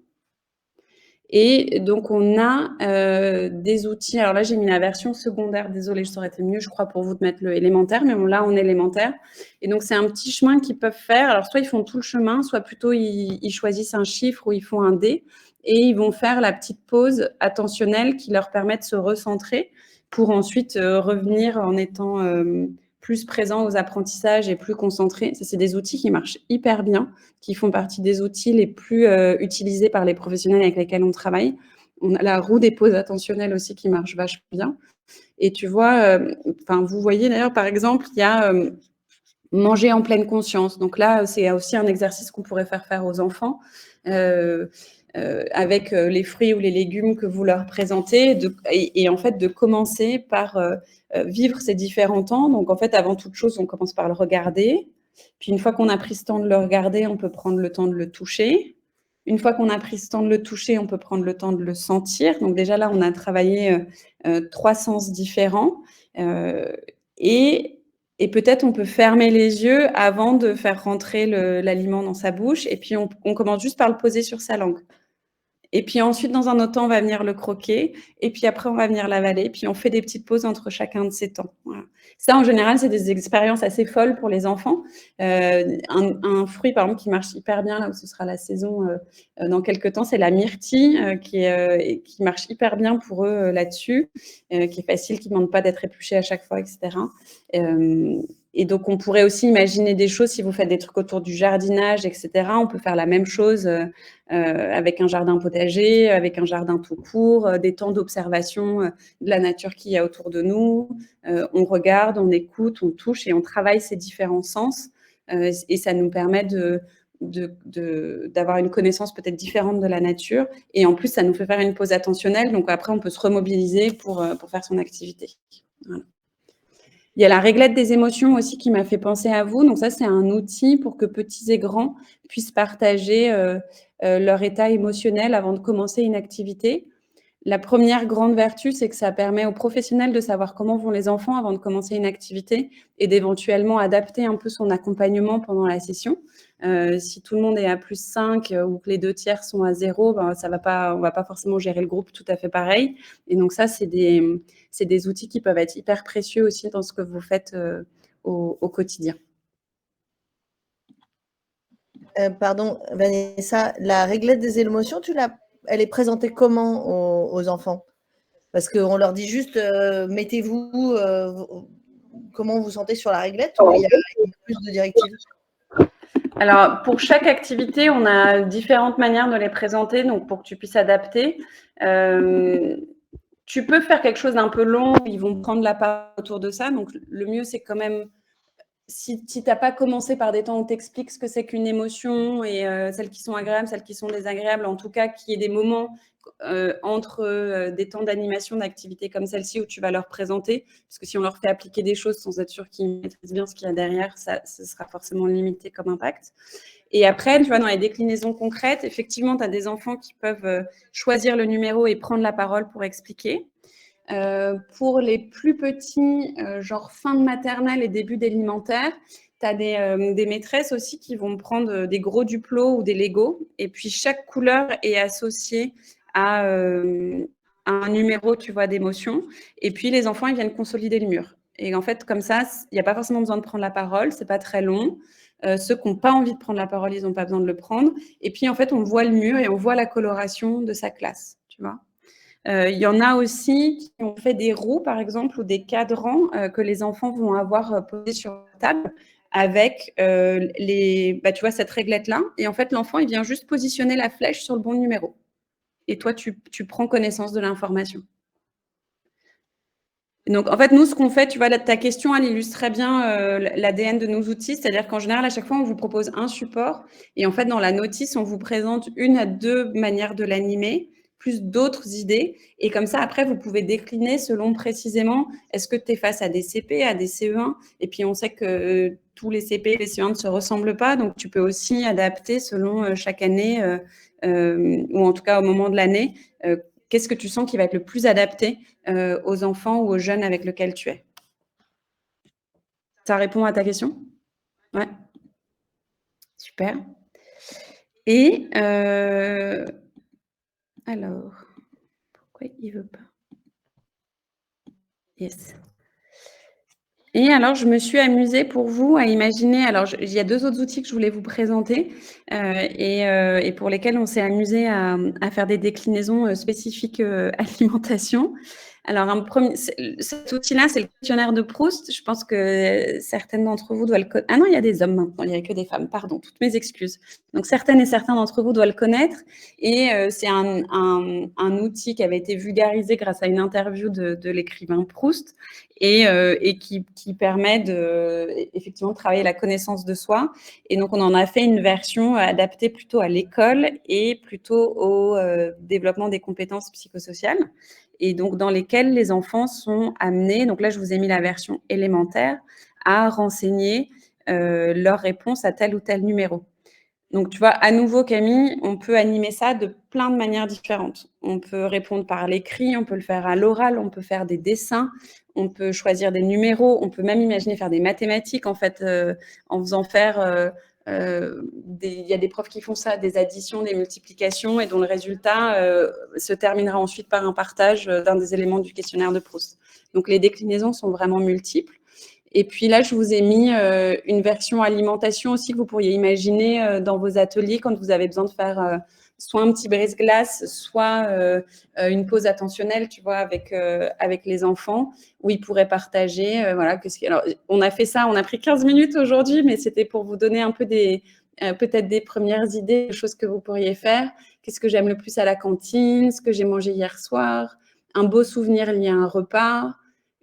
Et donc, on a des outils. Alors là, j'ai mis la version secondaire. Désolée, ça aurait été mieux, je crois, pour vous de mettre le élémentaire, mais là, on est élémentaire. Et donc, c'est un petit chemin qu'ils peuvent faire. Alors, soit ils font tout le chemin, soit plutôt ils choisissent un chiffre ou ils font un dé et ils vont faire la petite pause attentionnelle qui leur permet de se recentrer pour ensuite revenir en étant plus présent aux apprentissages et plus concentré. Ça, c'est des outils qui marchent hyper bien, qui font partie des outils les plus utilisés par les professionnels avec lesquels on travaille. On a la roue des pauses attentionnelles aussi qui marche vachement bien. Et tu vois, vous voyez d'ailleurs, par exemple, il y a manger en pleine conscience. Donc là, c'est aussi un exercice qu'on pourrait faire aux enfants. Avec les fruits ou les légumes que vous leur présentez, et en fait de commencer par vivre ces différents temps. Donc en fait, avant toute chose, on commence par le regarder. Puis une fois qu'on a pris ce temps de le regarder, on peut prendre le temps de le toucher. Une fois qu'on a pris ce temps de le toucher, on peut prendre le temps de le sentir. Donc déjà là, on a travaillé 3 sens différents. Et peut-être on peut fermer les yeux avant de faire rentrer l'aliment dans sa bouche. Et puis on commence juste par le poser sur sa langue. Et puis ensuite, dans un autre temps, on va venir le croquer. Et puis après, on va venir l'avaler. Puis on fait des petites pauses entre chacun de ces temps. Voilà. Ça, en général, c'est des expériences assez folles pour les enfants. Un fruit, par exemple, qui marche hyper bien, là où ce sera la saison dans quelques temps, c'est la myrtille, qui marche hyper bien pour eux là-dessus, qui est facile, qui ne demande pas d'être épluchée à chaque fois, etc. Et donc, on pourrait aussi imaginer des choses, si vous faites des trucs autour du jardinage, etc. On peut faire la même chose avec un jardin potager, avec un jardin tout court, des temps d'observation de la nature qu'il y a autour de nous. On regarde, on écoute, on touche et on travaille ces différents sens. Et ça nous permet d'avoir une connaissance peut-être différente de la nature. Et en plus, ça nous fait faire une pause attentionnelle. Donc après, on peut se remobiliser pour faire son activité. Voilà. Il y a la réglette des émotions aussi qui m'a fait penser à vous. Donc ça, c'est un outil pour que petits et grands puissent partager leur état émotionnel avant de commencer une activité. La première grande vertu, c'est que ça permet aux professionnels de savoir comment vont les enfants avant de commencer une activité et d'éventuellement adapter un peu son accompagnement pendant la session. Si tout le monde est à +5 ou que les 2/3 sont à 0, on ne va pas forcément gérer le groupe tout à fait pareil. Et donc ça, c'est des outils qui peuvent être hyper précieux aussi dans ce que vous faites au quotidien. Pardon, Vanessa, la réglette des émotions, elle est présentée comment aux enfants? Parce qu'on leur dit juste mettez-vous, comment vous sentez sur la réglette, ou il y a plus de directives? Alors, pour chaque activité, on a différentes manières de les présenter, donc pour que tu puisses adapter. Tu peux faire quelque chose d'un peu long, ils vont prendre la part autour de ça. Donc, le mieux, c'est quand même, si tu n'as pas commencé par des temps où tu expliques ce que c'est qu'une émotion et celles qui sont agréables, celles qui sont désagréables, en tout cas, qu'il y ait des moments entre des temps d'animation, d'activité comme celle-ci où tu vas leur présenter, parce que si on leur fait appliquer des choses sans être sûr qu'ils maîtrisent bien ce qu'il y a derrière, ce sera forcément limité comme impact. Et après, tu vois, dans les déclinaisons concrètes, effectivement, tu as des enfants qui peuvent choisir le numéro et prendre la parole pour expliquer. Pour les plus petits, genre fin de maternelle et début d'élémentaire, tu as des maîtresses aussi qui vont prendre des gros duplos ou des Legos. Et puis, chaque couleur est associée à un numéro, tu vois, d'émotion. Et puis, les enfants, ils viennent consolider le mur. Et en fait, comme ça, il n'y a pas forcément besoin de prendre la parole. Ce n'est pas très long. Ceux qui n'ont pas envie de prendre la parole, ils n'ont pas besoin de le prendre. Et puis, en fait, on voit le mur et on voit la coloration de sa classe, tu vois. Il y en a aussi qui ont fait des roues, par exemple, ou des cadrans que les enfants vont avoir posés sur la table avec tu vois, cette réglette-là. Et en fait, l'enfant, il vient juste positionner la flèche sur le bon numéro. Et toi, tu prends connaissance de l'information. Donc, en fait, nous, ce qu'on fait, tu vois, ta question, elle illustre très bien l'ADN de nos outils. C'est-à-dire qu'en général, à chaque fois, on vous propose un support. Et en fait, dans la notice, on vous présente 1 à 2 manières de l'animer, plus d'autres idées. Et comme ça, après, vous pouvez décliner selon précisément, est-ce que tu es face à des CP, à des CE1? Et puis, on sait que tous les CP et les CE1 ne se ressemblent pas. Donc, tu peux aussi adapter selon chaque année, ou en tout cas au moment de l'année, qu'est-ce que tu sens qui va être le plus adapté aux enfants ou aux jeunes avec lesquels tu es? Ça répond à ta question? Ouais. Super. Et alors, pourquoi il veut pas? Yes. Et alors, je me suis amusée pour vous à imaginer, alors il y a 2 autres outils que je voulais vous présenter, et pour lesquels on s'est amusé à faire des déclinaisons spécifiques alimentation. Alors cet outil-là, c'est le questionnaire de Proust. Je pense que certaines d'entre vous doivent le connaître. Ah non, il y a des hommes maintenant, il n'y a que des femmes, pardon, toutes mes excuses. Donc certaines et certains d'entre vous doivent le connaître, et c'est un outil qui avait été vulgarisé grâce à une interview de l'écrivain Proust, et qui permet effectivement de travailler la connaissance de soi. Et donc, on en a fait une version adaptée plutôt à l'école et plutôt au développement des compétences psychosociales, et donc dans lesquelles les enfants sont amenés, donc là, je vous ai mis la version élémentaire, à renseigner leur réponse à tel ou tel numéro. Donc, tu vois, à nouveau, Camille, on peut animer ça de plein de manières différentes. On peut répondre par l'écrit, on peut le faire à l'oral, on peut faire des dessins, on peut choisir des numéros, on peut même imaginer faire des mathématiques, en fait, en faisant faire... il y a des profs qui font ça, des additions, des multiplications, et dont le résultat se terminera ensuite par un partage d'un des éléments du questionnaire de Proust. Donc, les déclinaisons sont vraiment multiples. Et puis là, je vous ai mis une version alimentation aussi que vous pourriez imaginer dans vos ateliers quand vous avez besoin de faire soit un petit brise-glace, soit une pause attentionnelle, tu vois, avec les enfants, où ils pourraient partager. Voilà, alors, on a fait ça, on a pris 15 minutes aujourd'hui, mais c'était pour vous donner un peu peut-être des premières idées, des choses que vous pourriez faire. Qu'est-ce que j'aime le plus à la cantine? Ce que j'ai mangé hier soir? Un beau souvenir lié à un repas?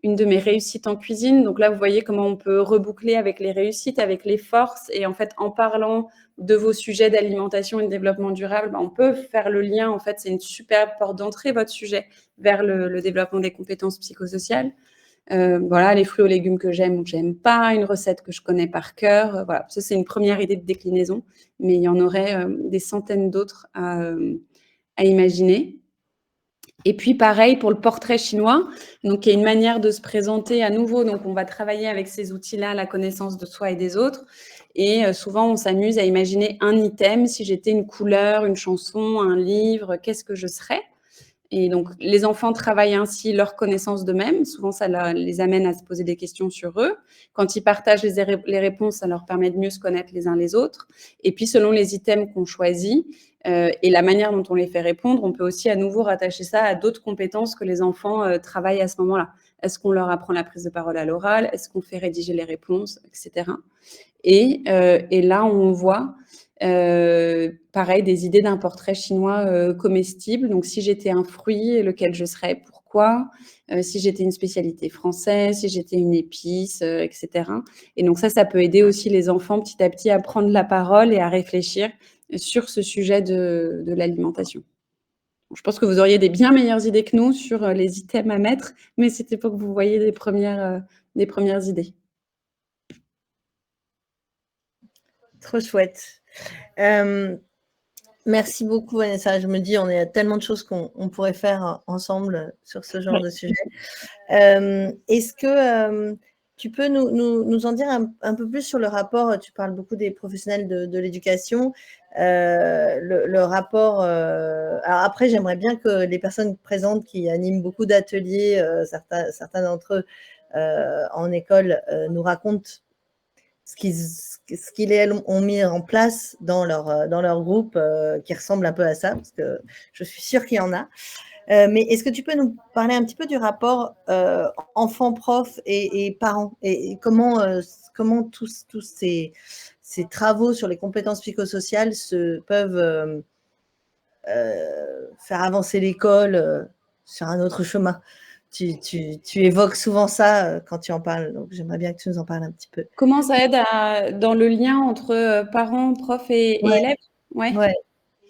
Une de mes réussites en cuisine. Donc là, vous voyez comment on peut reboucler avec les réussites, avec les forces. Et en fait, en parlant de vos sujets d'alimentation et de développement durable, on peut faire le lien. En fait, c'est une superbe porte d'entrée, votre sujet, vers le développement des compétences psychosociales. Voilà, les fruits ou légumes que j'aime ou que j'aime pas, une recette que je connais par cœur. Voilà, ça, c'est une première idée de déclinaison. Mais il y en aurait des centaines d'autres à imaginer. Et puis, pareil pour le portrait chinois. Donc, il y a une manière de se présenter à nouveau. Donc, on va travailler avec ces outils-là, la connaissance de soi et des autres. Et souvent, on s'amuse à imaginer un item. Si j'étais une couleur, une chanson, un livre, qu'est-ce que je serais? Et donc, les enfants travaillent ainsi leur connaissance d'eux-mêmes. Souvent, ça les amène à se poser des questions sur eux. Quand ils partagent les réponses, ça leur permet de mieux se connaître les uns les autres. Et puis, selon les items qu'on choisit et la manière dont on les fait répondre, on peut aussi à nouveau rattacher ça à d'autres compétences que les enfants travaillent à ce moment-là. Est-ce qu'on leur apprend la prise de parole à l'oral? Est-ce qu'on fait rédiger les réponses, etc. Et là, on voit pareil, des idées d'un portrait chinois comestible. Donc, si j'étais un fruit, lequel je serais, pourquoi? Si j'étais une spécialité française, si j'étais une épice, etc. Et donc ça peut aider aussi les enfants petit à petit à prendre la parole et à réfléchir sur ce sujet de l'alimentation. Je pense que vous auriez des bien meilleures idées que nous sur les items à mettre, mais c'était pour que vous voyiez des premières idées. Trop chouette. Merci beaucoup, Vanessa. Je me dis, on a tellement de choses qu'on pourrait faire ensemble sur ce genre de sujet. Est-ce que tu peux nous en dire un peu plus sur le rapport? Tu parles beaucoup des professionnels de l'éducation. Le rapport... alors après, j'aimerais bien que les personnes présentes qui animent beaucoup d'ateliers, certains d'entre eux en école, nous racontent ce ce qu'ils et elles ont mis en place dans leur groupe qui ressemble un peu à ça, parce que je suis sûre qu'il y en a. Mais est-ce que tu peux nous parler un petit peu du rapport enfant-prof et parents et comment tous ces travaux sur les compétences psychosociales peuvent faire avancer l'école sur un autre chemin? Tu évoques souvent ça quand tu en parles, donc j'aimerais bien que tu nous en parles un petit peu. Comment ça aide dans le lien entre parents, profs et élèves? Ouais.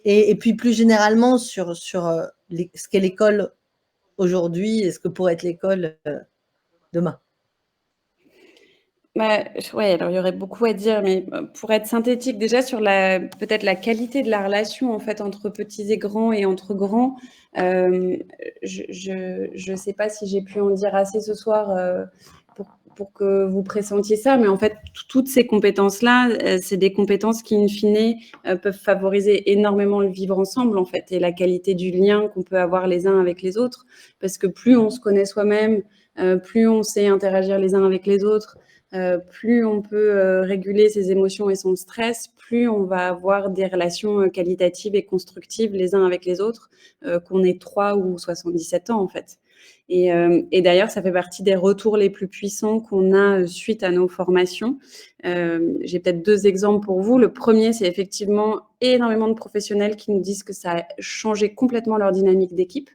Et puis plus généralement sur ce qu'est l'école aujourd'hui et ce que pourrait être l'école demain. Ouais, alors il y aurait beaucoup à dire, mais pour être synthétique, déjà sur peut-être la qualité de la relation en fait entre petits et grands et entre grands. Je sais pas si j'ai pu en dire assez ce soir pour que vous pressentiez ça, mais en fait toutes ces compétences-là, c'est des compétences qui in fine peuvent favoriser énormément le vivre ensemble en fait et la qualité du lien qu'on peut avoir les uns avec les autres, parce que plus on se connaît soi-même, plus on sait interagir les uns avec les autres. Plus on peut réguler ses émotions et son stress, plus on va avoir des relations qualitatives et constructives les uns avec les autres, qu'on ait 3 ou 77 ans en fait. Et d'ailleurs, ça fait partie des retours les plus puissants qu'on a suite à nos formations. J'ai peut-être 2 exemples pour vous. Le premier, c'est effectivement énormément de professionnels qui nous disent que ça a changé complètement leur dynamique d'équipe,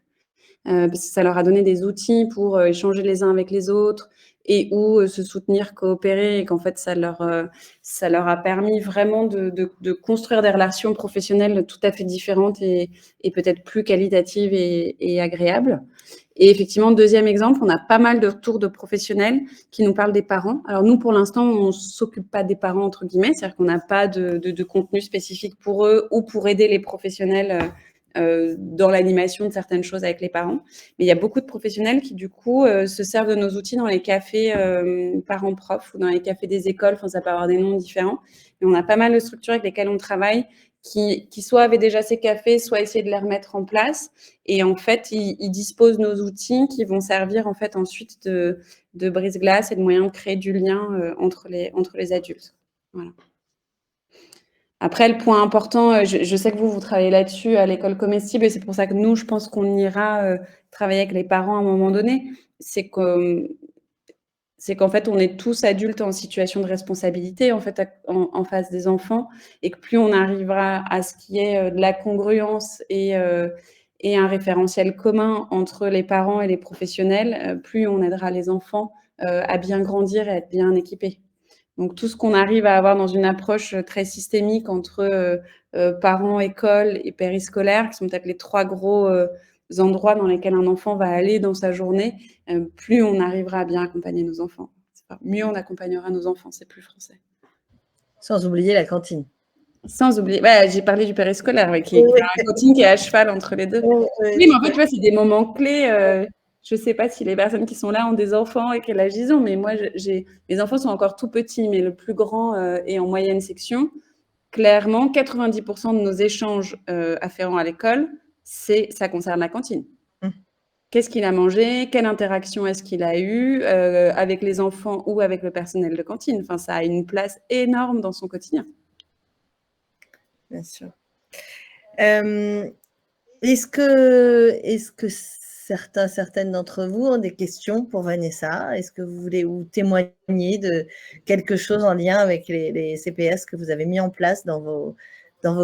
parce que ça leur a donné des outils pour échanger les uns avec les autres, et ou se soutenir, coopérer, et qu'en fait ça leur a permis vraiment de construire des relations professionnelles tout à fait différentes et peut-être plus qualitatives et agréables. Et effectivement, deuxième exemple, on a pas mal de retours de professionnels qui nous parlent des parents. Alors nous, pour l'instant, on ne s'occupe pas des parents, entre guillemets, c'est-à-dire qu'on n'a pas de contenu spécifique pour eux ou pour aider les professionnels dans l'animation de certaines choses avec les parents. Mais il y a beaucoup de professionnels qui, du coup, se servent de nos outils dans les cafés parents-profs ou dans les cafés des écoles. Enfin, ça peut avoir des noms différents. Et on a pas mal de structures avec lesquelles on travaille qui soit avaient déjà ces cafés, soit essayer de les remettre en place. Et en fait, ils disposent de nos outils qui vont servir en fait ensuite de brise-glace et de moyen de créer du lien entre les adultes. Voilà. Après, le point important, je sais que vous travaillez là-dessus à l'école comestible, et c'est pour ça que nous, je pense qu'on ira travailler avec les parents à un moment donné. C'est qu'en fait, on est tous adultes en situation de responsabilité en fait en face des enfants, et que plus on arrivera à ce qu'il y ait de la congruence et un référentiel commun entre les parents et les professionnels, plus on aidera les enfants à bien grandir et à être bien équipés. Donc tout ce qu'on arrive à avoir dans une approche très systémique entre parents, école et périscolaire, qui sont peut-être les 3 gros endroits dans lesquels un enfant va aller dans sa journée, plus on arrivera à bien accompagner nos enfants. Mieux on accompagnera nos enfants, c'est plus français. Sans oublier la cantine. Sans oublier, j'ai parlé du périscolaire, qui est la cantine qui est à cheval entre les deux. Oui, mais en fait, tu vois, c'est des moments clés. Je ne sais pas si les personnes qui sont là ont des enfants et quel âge ils ont, mais moi, les enfants sont encore tout petits, mais le plus grand est en moyenne section. Clairement, 90% de nos échanges afférents à l'école, ça concerne la cantine. Qu'est-ce qu'il a mangé? Quelle interaction est-ce qu'il a eue avec les enfants ou avec le personnel de cantine? Enfin, ça a une place énorme dans son quotidien. Bien sûr. Est-ce que certaines d'entre vous ont des questions pour Vanessa? Est-ce que vous voulez ou témoigner de quelque chose en lien avec les CPS que vous avez mis en place dans vos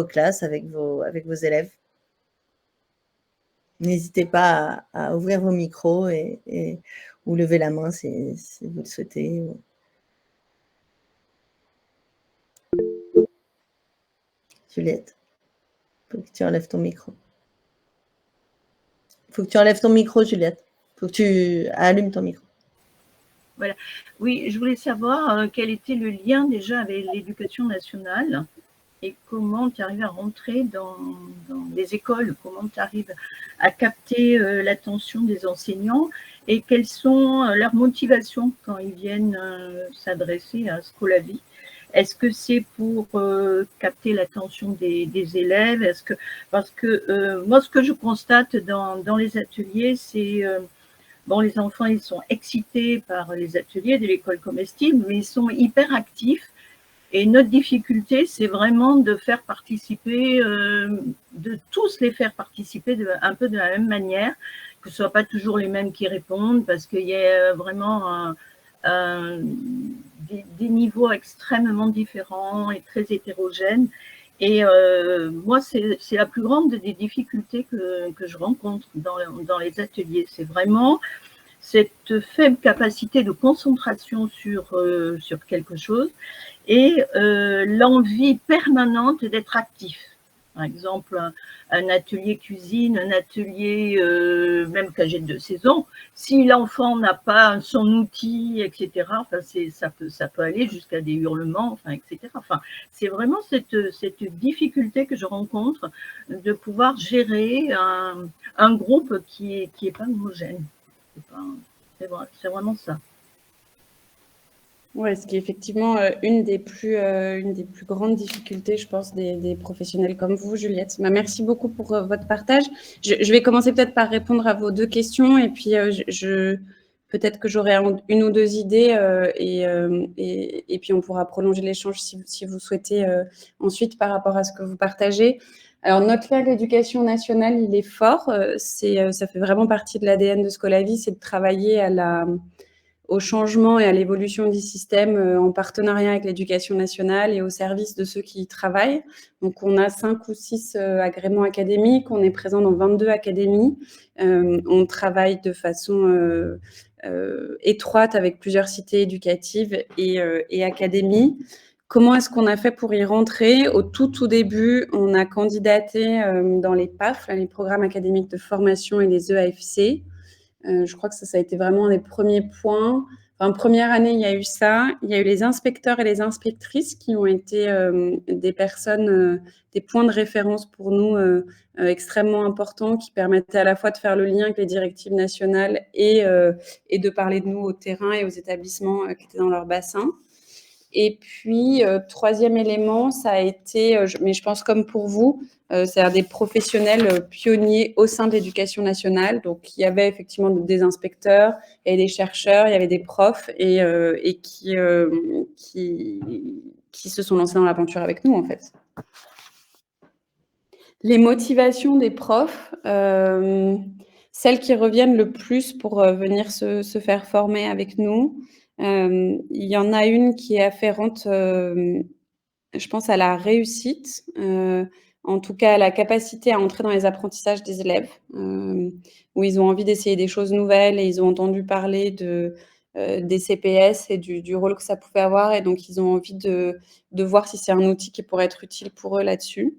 classes avec vos élèves? N'hésitez pas à ouvrir vos micros ou lever la main si vous le souhaitez. Juliette, il faut que tu enlèves ton micro. Il faut que tu enlèves ton micro, Juliette. Il faut que tu allumes ton micro. Voilà. Oui, je voulais savoir quel était le lien déjà avec l'éducation nationale et comment tu arrives à rentrer dans les écoles, comment tu arrives à capter l'attention des enseignants et quelles sont leurs motivations quand ils viennent s'adresser à Scolavi. Est-ce que c'est pour capter l'attention des élèves? Parce que moi, ce que je constate dans les ateliers, c'est bon, les enfants, ils sont excités par les ateliers de l'école comestible, mais ils sont hyper actifs Et notre difficulté, c'est vraiment de faire participer, de tous les faire participer un peu de la même manière, que ce ne soit pas toujours les mêmes qui répondent, parce qu'il y a vraiment des niveaux extrêmement différents et très hétérogènes. Et moi, c'est la plus grande des difficultés que je rencontre dans les ateliers. C'est vraiment cette faible capacité de concentration sur quelque chose et l'envie permanente d'être actif. Par exemple, un atelier cuisine, un atelier même cagette de saison, si l'enfant n'a pas son outil, etc., enfin, ça peut aller jusqu'à des hurlements, enfin, etc. Enfin, c'est vraiment cette difficulté que je rencontre de pouvoir gérer un groupe qui est pas homogène. C'est vraiment ça. Ouais, ce qui est effectivement une des plus grandes difficultés, je pense, des professionnels comme vous, Juliette. Bah, merci beaucoup pour votre partage. Je vais commencer peut-être par répondre à vos deux questions et puis peut-être que j'aurai une ou deux idées et puis on pourra prolonger l'échange si vous souhaitez ensuite par rapport à ce que vous partagez. Alors, notre lien avec l'éducation nationale, il est fort. Ça fait vraiment partie de l'ADN de Scolavi, c'est de travailler au changement et à l'évolution du système en partenariat avec l'éducation nationale et au service de ceux qui y travaillent. Donc, on a 5 ou 6 agréments académiques, on est présent dans 22 académies, on travaille de façon étroite avec plusieurs cités éducatives et académies. Comment est-ce qu'on a fait pour y rentrer? Au tout début, on a candidaté dans les PAF, les programmes académiques de formation et les EAFC. Je crois que ça a été vraiment un des premiers points. Enfin, première année, il y a eu ça. Il y a eu les inspecteurs et les inspectrices qui ont été des personnes, des points de référence pour nous extrêmement importants qui permettaient à la fois de faire le lien avec les directives nationales et de parler de nous au terrain et aux établissements qui étaient dans leur bassin. Et puis, troisième élément, ça a été, mais je pense comme pour vous, c'est des professionnels pionniers au sein de l'éducation nationale. Donc, il y avait effectivement des inspecteurs et des chercheurs, il y avait des profs et qui se sont lancés dans l'aventure avec nous, en fait. Les motivations des profs, celles qui reviennent le plus pour venir se faire former avec nous, il y en a une qui est afférente, je pense à la réussite, en tout cas à la capacité à entrer dans les apprentissages des élèves, où ils ont envie d'essayer des choses nouvelles et ils ont entendu parler des CPS et du rôle que ça pouvait avoir et donc ils ont envie de voir si c'est un outil qui pourrait être utile pour eux là-dessus.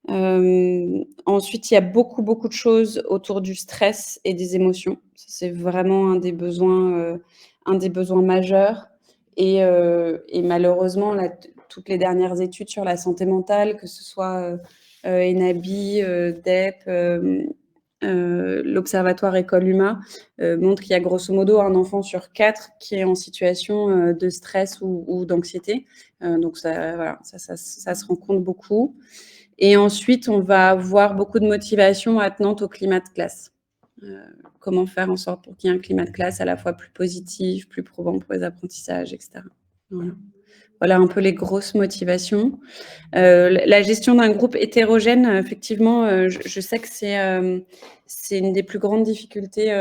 Ensuite, il y a beaucoup de choses autour du stress et des émotions. C'est vraiment un des besoins majeurs et malheureusement, là, toutes les dernières études sur la santé mentale, que ce soit ENABI, DEP, l'Observatoire École Huma, montrent qu'il y a grosso modo un enfant sur 4 qui est en situation de stress ou d'anxiété. Donc ça se rencontre beaucoup. Et ensuite, on va avoir beaucoup de motivation attenante au climat de classe. Comment faire en sorte pour qu'il y ait un climat de classe à la fois plus positif, plus probant pour les apprentissages, etc. Voilà un peu les grosses motivations. La gestion d'un groupe hétérogène, effectivement, je sais que c'est une des plus grandes difficultés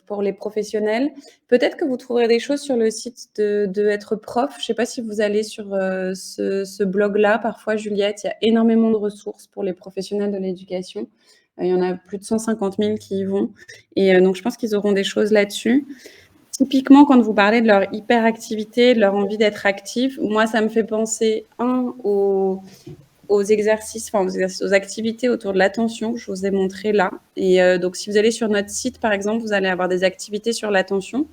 pour les professionnels. Peut-être que vous trouverez des choses sur le site de Être Prof. Je ne sais pas si vous allez sur ce blog-là. Parfois, Juliette, il y a énormément de ressources pour les professionnels de l'éducation. Il y en a plus de 150 000 qui y vont. Et donc, je pense qu'ils auront des choses là-dessus. Typiquement, quand vous parlez de leur hyperactivité, de leur envie d'être actif, moi, ça me fait penser, aux exercices, aux activités autour de l'attention que je vous ai montré là. Et donc, si vous allez sur notre site, par exemple, vous allez avoir des activités sur l'attention.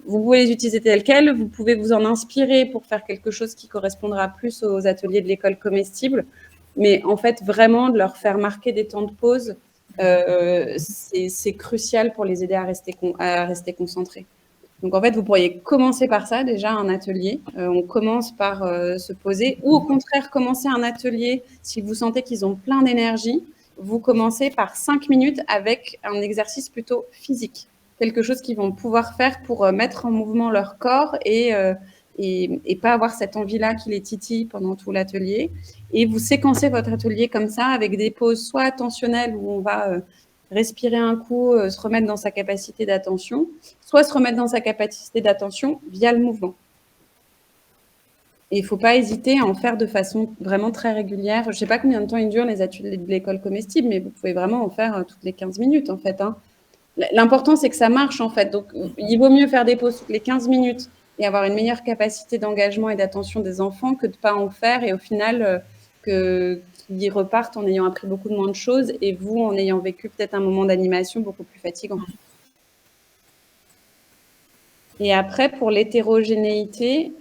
Vous pouvez les utiliser telles quelles. Vous pouvez vous en inspirer pour faire quelque chose qui correspondra plus aux ateliers de l'école comestible. Mais en fait, vraiment, de leur faire marquer des temps de pause, c'est crucial pour les aider à rester concentrés. Donc, en fait, vous pourriez commencer par ça, déjà, un atelier. On commence par se poser. Ou au contraire, commencer un atelier, si vous sentez qu'ils ont plein d'énergie, vous commencez par 5 minutes avec un exercice plutôt physique. Quelque chose qu'ils vont pouvoir faire pour mettre en mouvement leur corps et et pas avoir cette envie-là qui les titille pendant tout l'atelier. Et vous séquencez votre atelier comme ça, avec des pauses soit attentionnelles, où on va respirer un coup, se remettre dans sa capacité d'attention, soit se remettre dans sa capacité d'attention via le mouvement. Et il ne faut pas hésiter à en faire de façon vraiment très régulière. Je ne sais pas combien de temps ils durent les ateliers de l'école comestible, mais vous pouvez vraiment en faire toutes les 15 minutes, en fait. Hein. L'important, c'est que ça marche, en fait. Donc, il vaut mieux faire des pauses toutes les 15 minutes et avoir une meilleure capacité d'engagement et d'attention des enfants que de ne pas en faire et au final, qu'ils repartent en ayant appris beaucoup de moins de choses et vous, en ayant vécu peut-être un moment d'animation beaucoup plus fatigant. Et après, pour l'hétérogénéité,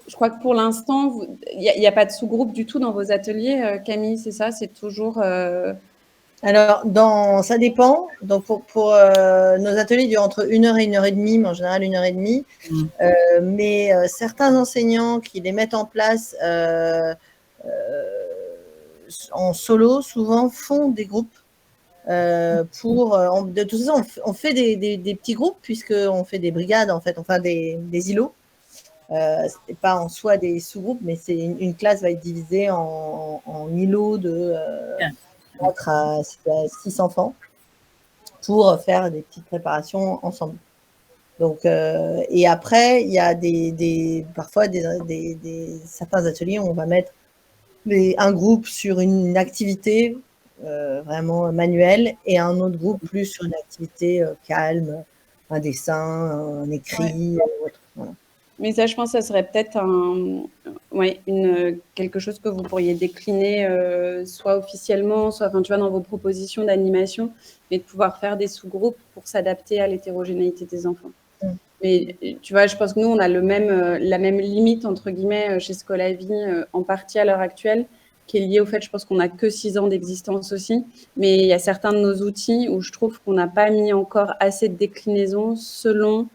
je crois que pour l'instant, il n'y a pas de sous-groupe du tout dans vos ateliers, Camille, c'est ça? C'est toujours… Alors, ça dépend. Donc, pour nos ateliers durent entre 1 heure et 1 heure et demie, mais en général 1 heure et demie. Mais certains enseignants qui les mettent en place en solo, souvent font des groupes. De toute façon, on fait des petits groupes, puisqu'on fait des brigades, en fait, enfin des îlots. C'est pas en soi des sous-groupes, mais c'est une classe va être divisée en îlots de 4 à 6 enfants pour faire des petites préparations ensemble. Donc, et après, il y a parfois certains ateliers où on va mettre un groupe sur une activité vraiment manuelle et un autre groupe plus sur une activité calme, un dessin, un écrit, autre. Voilà. Mais ça, je pense que ça serait peut-être quelque chose que vous pourriez décliner soit officiellement, soit dans vos propositions d'animation, mais de pouvoir faire des sous-groupes pour s'adapter à l'hétérogénéité des enfants. Mais tu vois, je pense que nous, on a la même limite, entre guillemets, chez Scolavi, en partie à l'heure actuelle, qui est liée au fait, je pense qu'on n'a que 6 ans d'existence aussi, mais il y a certains de nos outils où je trouve qu'on n'a pas mis encore assez de déclinaison selon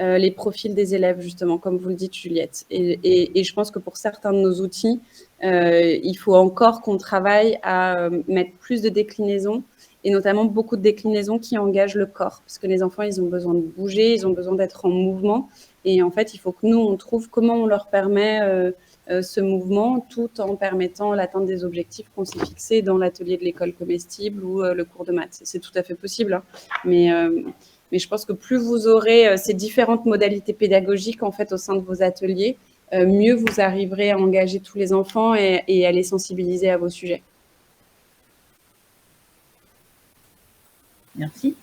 les profils des élèves, justement, comme vous le dites, Juliette. Et je pense que pour certains de nos outils, il faut encore qu'on travaille à mettre plus de déclinaison, et notamment beaucoup de déclinaisons qui engagent le corps, parce que les enfants, ils ont besoin de bouger, ils ont besoin d'être en mouvement, et en fait, il faut que nous, on trouve comment on leur permet ce mouvement, tout en permettant l'atteinte des objectifs qu'on s'est fixés dans l'atelier de l'école comestible ou le cours de maths. C'est tout à fait possible, hein. Mais je pense que plus vous aurez ces différentes modalités pédagogiques en fait au sein de vos ateliers, mieux vous arriverez à engager tous les enfants et à les sensibiliser à vos sujets. Merci.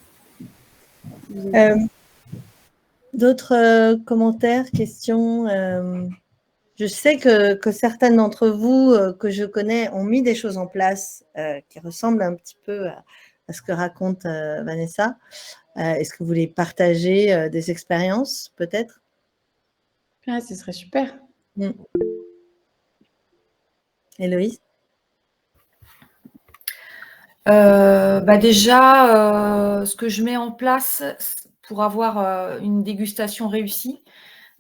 D'autres commentaires, questions? Je sais que certaines d'entre vous que je connais ont mis des choses en place qui ressemblent un petit peu à ce que raconte Vanessa. Est-ce que vous voulez partager des expériences, peut-être? Ah, ce serait super. Héloïse? Déjà, ce que je mets en place pour avoir une dégustation réussie,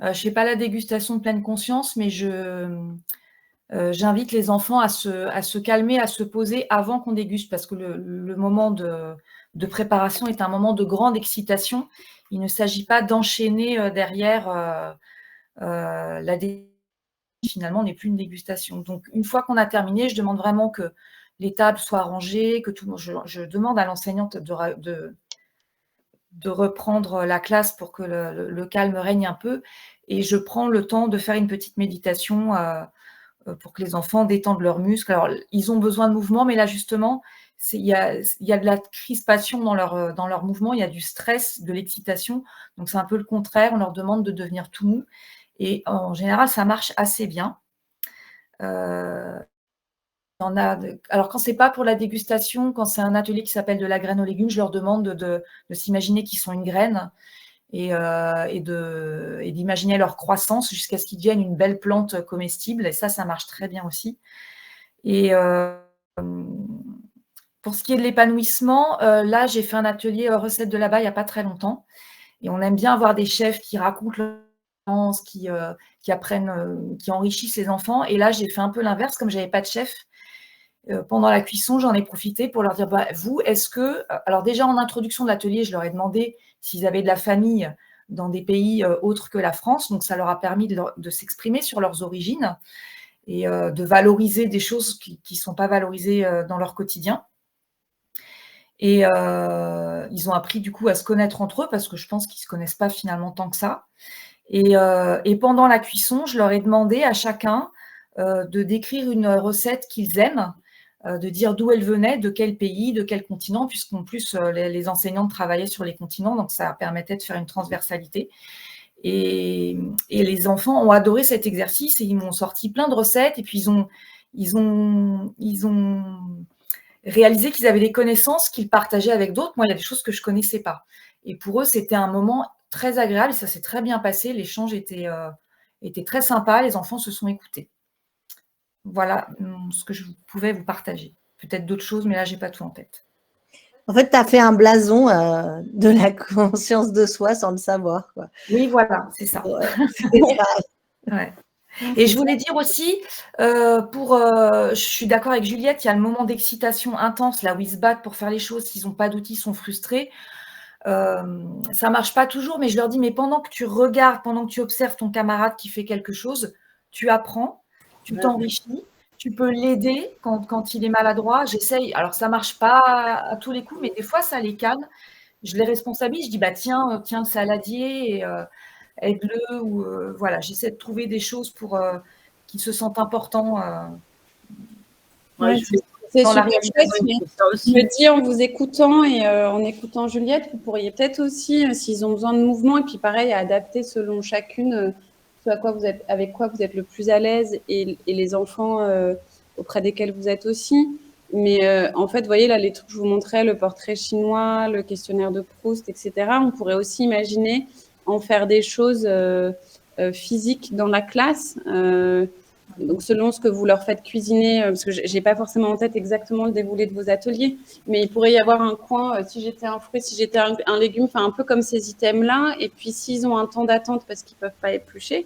je ne fais pas la dégustation de pleine conscience, mais j'invite les enfants à se calmer, à se poser avant qu'on déguste, parce que le moment de préparation est un moment de grande excitation. Il ne s'agit pas d'enchaîner derrière la dégustation. Finalement, n'est plus une dégustation. Donc, une fois qu'on a terminé, je demande vraiment que les tables soient rangées, que tout. Je demande à l'enseignante de reprendre la classe pour que le calme règne un peu, et je prends le temps de faire une petite méditation pour que les enfants détendent leurs muscles. Alors, ils ont besoin de mouvement, mais là, justement, il y a de la crispation dans leur mouvement, il y a du stress, de l'excitation. Donc, c'est un peu le contraire. On leur demande de devenir tout mou. Et en général, ça marche assez bien. Alors, quand c'est pas pour la dégustation, quand c'est un atelier qui s'appelle de la graine aux légumes, je leur demande de s'imaginer qu'ils sont une graine et d'imaginer leur croissance jusqu'à ce qu'ils deviennent une belle plante comestible. Et ça marche très bien aussi. Et pour ce qui est de l'épanouissement, là, j'ai fait un atelier recette de là-bas il n'y a pas très longtemps. Et on aime bien avoir des chefs qui racontent leur qui apprennent, qui enrichissent les enfants. Et là, j'ai fait un peu l'inverse, comme j'avais pas de chef. Pendant la cuisson, j'en ai profité pour leur dire, vous, est-ce que… Alors déjà, en introduction de l'atelier, je leur ai demandé s'ils avaient de la famille dans des pays autres que la France. Donc, ça leur a permis de s'exprimer sur leurs origines et de valoriser des choses qui ne sont pas valorisées dans leur quotidien. Et ils ont appris du coup à se connaître entre eux parce que je pense qu'ils ne se connaissent pas finalement tant que ça. Et pendant la cuisson, je leur ai demandé à chacun de décrire une recette qu'ils aiment, de dire d'où elle venait, de quel pays, de quel continent, puisqu'en plus les enseignantes travaillaient sur les continents, donc ça permettait de faire une transversalité. Et les enfants ont adoré cet exercice et ils m'ont sorti plein de recettes et puis ils ont réalisé qu'ils avaient des connaissances qu'ils partageaient avec d'autres. Moi, il y a des choses que je ne connaissais pas. Et pour eux, c'était un moment très agréable et ça s'est très bien passé. L'échange était très sympa. Les enfants se sont écoutés. Voilà ce que je pouvais vous partager. Peut-être d'autres choses, mais là, je n'ai pas tout en tête. En fait, tu as fait un blason de la conscience de soi sans le savoir, quoi. Oui, voilà, c'est ça. C'est ça. Ouais. Et je voulais dire aussi, je suis d'accord avec Juliette, il y a le moment d'excitation intense, là où ils se battent pour faire les choses, s'ils n'ont pas d'outils, ils sont frustrés. Ça ne marche pas toujours, mais je leur dis, mais pendant que tu regardes, pendant que tu observes ton camarade qui fait quelque chose, tu apprends, tu t'enrichis, tu peux l'aider quand il est maladroit. J'essaye, alors ça ne marche pas à tous les coups, mais des fois, ça les calme. Je les responsabilise, je dis, bah tiens, saladier, et aide-le, ou voilà, j'essaie de trouver des choses pour qu'ils se sentent importants. Ouais, c'est super chouette, mais je me dis en vous écoutant et en écoutant Juliette, vous pourriez peut-être aussi, s'ils ont besoin de mouvement, et puis pareil, à adapter selon chacune ce avec quoi vous êtes le plus à l'aise et les enfants auprès desquels vous êtes aussi. Mais en fait, vous voyez là, les trucs que je vous montrais, le portrait chinois, le questionnaire de Proust, etc., on pourrait aussi imaginer en faire des choses physiques dans la classe. Donc, selon ce que vous leur faites cuisiner, parce que je n'ai pas forcément en tête exactement le déroulé de vos ateliers, mais il pourrait y avoir un coin, si j'étais un fruit, si j'étais un légume, enfin un peu comme ces items-là. Et puis, s'ils ont un temps d'attente parce qu'ils ne peuvent pas éplucher,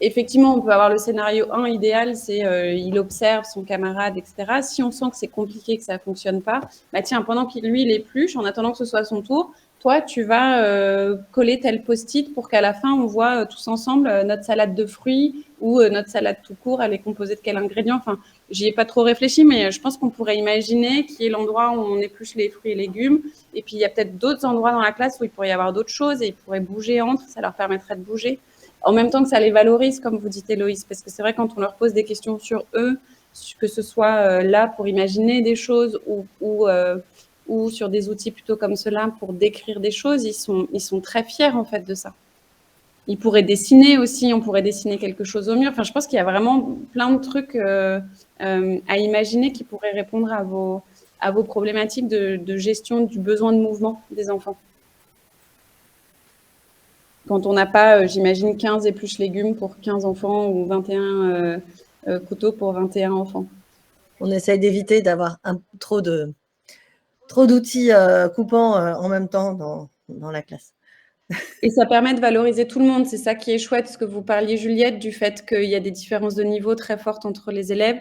effectivement, on peut avoir le scénario 1 idéal, c'est il observe son camarade, etc. Si on sent que c'est compliqué, que ça ne fonctionne pas, bah tiens, pendant qu'il lui, il épluche, en attendant que ce soit son tour, toi, tu vas coller tel post-it pour qu'à la fin, on voit tous ensemble notre salade de fruits ou notre salade tout court, elle est composée de quels ingrédients. Enfin, j'y ai pas trop réfléchi, mais je pense qu'on pourrait imaginer qu'il y ait l'endroit où on épluche les fruits et légumes. Et puis, il y a peut-être d'autres endroits dans la classe où il pourrait y avoir d'autres choses et ils pourraient bouger entre, ça leur permettrait de bouger. En même temps que ça les valorise, comme vous dites, Héloïse, parce que c'est vrai, quand on leur pose des questions sur eux, que ce soit là pour imaginer des choses ou sur des outils plutôt comme cela pour décrire des choses, ils sont très fiers en fait de ça. Ils pourraient dessiner aussi, on pourrait dessiner quelque chose au mur. Enfin, je pense qu'il y a vraiment plein de trucs à imaginer qui pourraient répondre à vos problématiques de gestion du besoin de mouvement des enfants. Quand on n'a pas, j'imagine, 15 épluches légumes pour 15 enfants ou 21 couteaux pour 21 enfants. On essaye d'éviter d'avoir trop d'outils coupants en même temps dans la classe. Et ça permet de valoriser tout le monde. C'est ça qui est chouette, ce que vous parliez, Juliette, du fait qu'il y a des différences de niveau très fortes entre les élèves.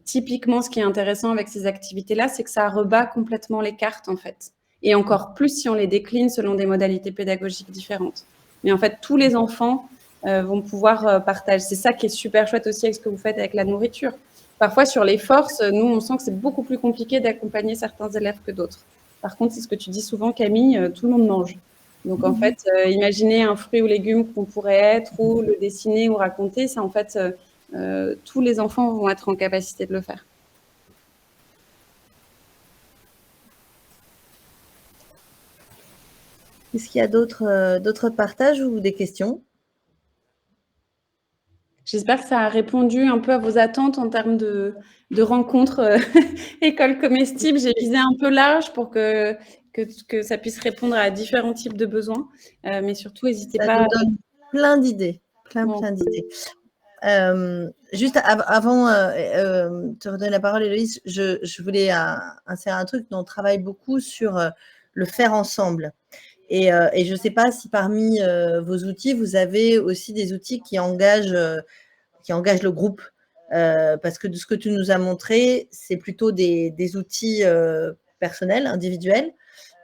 Typiquement, ce qui est intéressant avec ces activités-là, c'est que ça rebat complètement les cartes, en fait. Et encore plus si on les décline selon des modalités pédagogiques différentes. Mais en fait, tous les enfants vont pouvoir partager. C'est ça qui est super chouette aussi avec ce que vous faites avec la nourriture. Parfois, sur les forces, nous, on sent que c'est beaucoup plus compliqué d'accompagner certains élèves que d'autres. Par contre, c'est ce que tu dis souvent, Camille, tout le monde mange. Donc, en fait, imaginer un fruit ou légume qu'on pourrait être ou le dessiner ou raconter, ça, en fait, tous les enfants vont être en capacité de le faire. Est-ce qu'il y a d'autres partages ou des questions? J'espère que ça a répondu un peu à vos attentes en termes de rencontres école comestible. J'ai visé un peu large pour que ça puisse répondre à différents types de besoins. Mais surtout, n'hésitez pas. Ça nous donne plein d'idées. Plein d'idées. Juste avant de te redonner la parole, Héloïse, je voulais insérer un truc dont on travaille beaucoup sur le faire ensemble. Et je ne sais pas si parmi vos outils, vous avez aussi des outils qui engagent le groupe. Parce que de ce que tu nous as montré, c'est plutôt des outils personnels, individuels.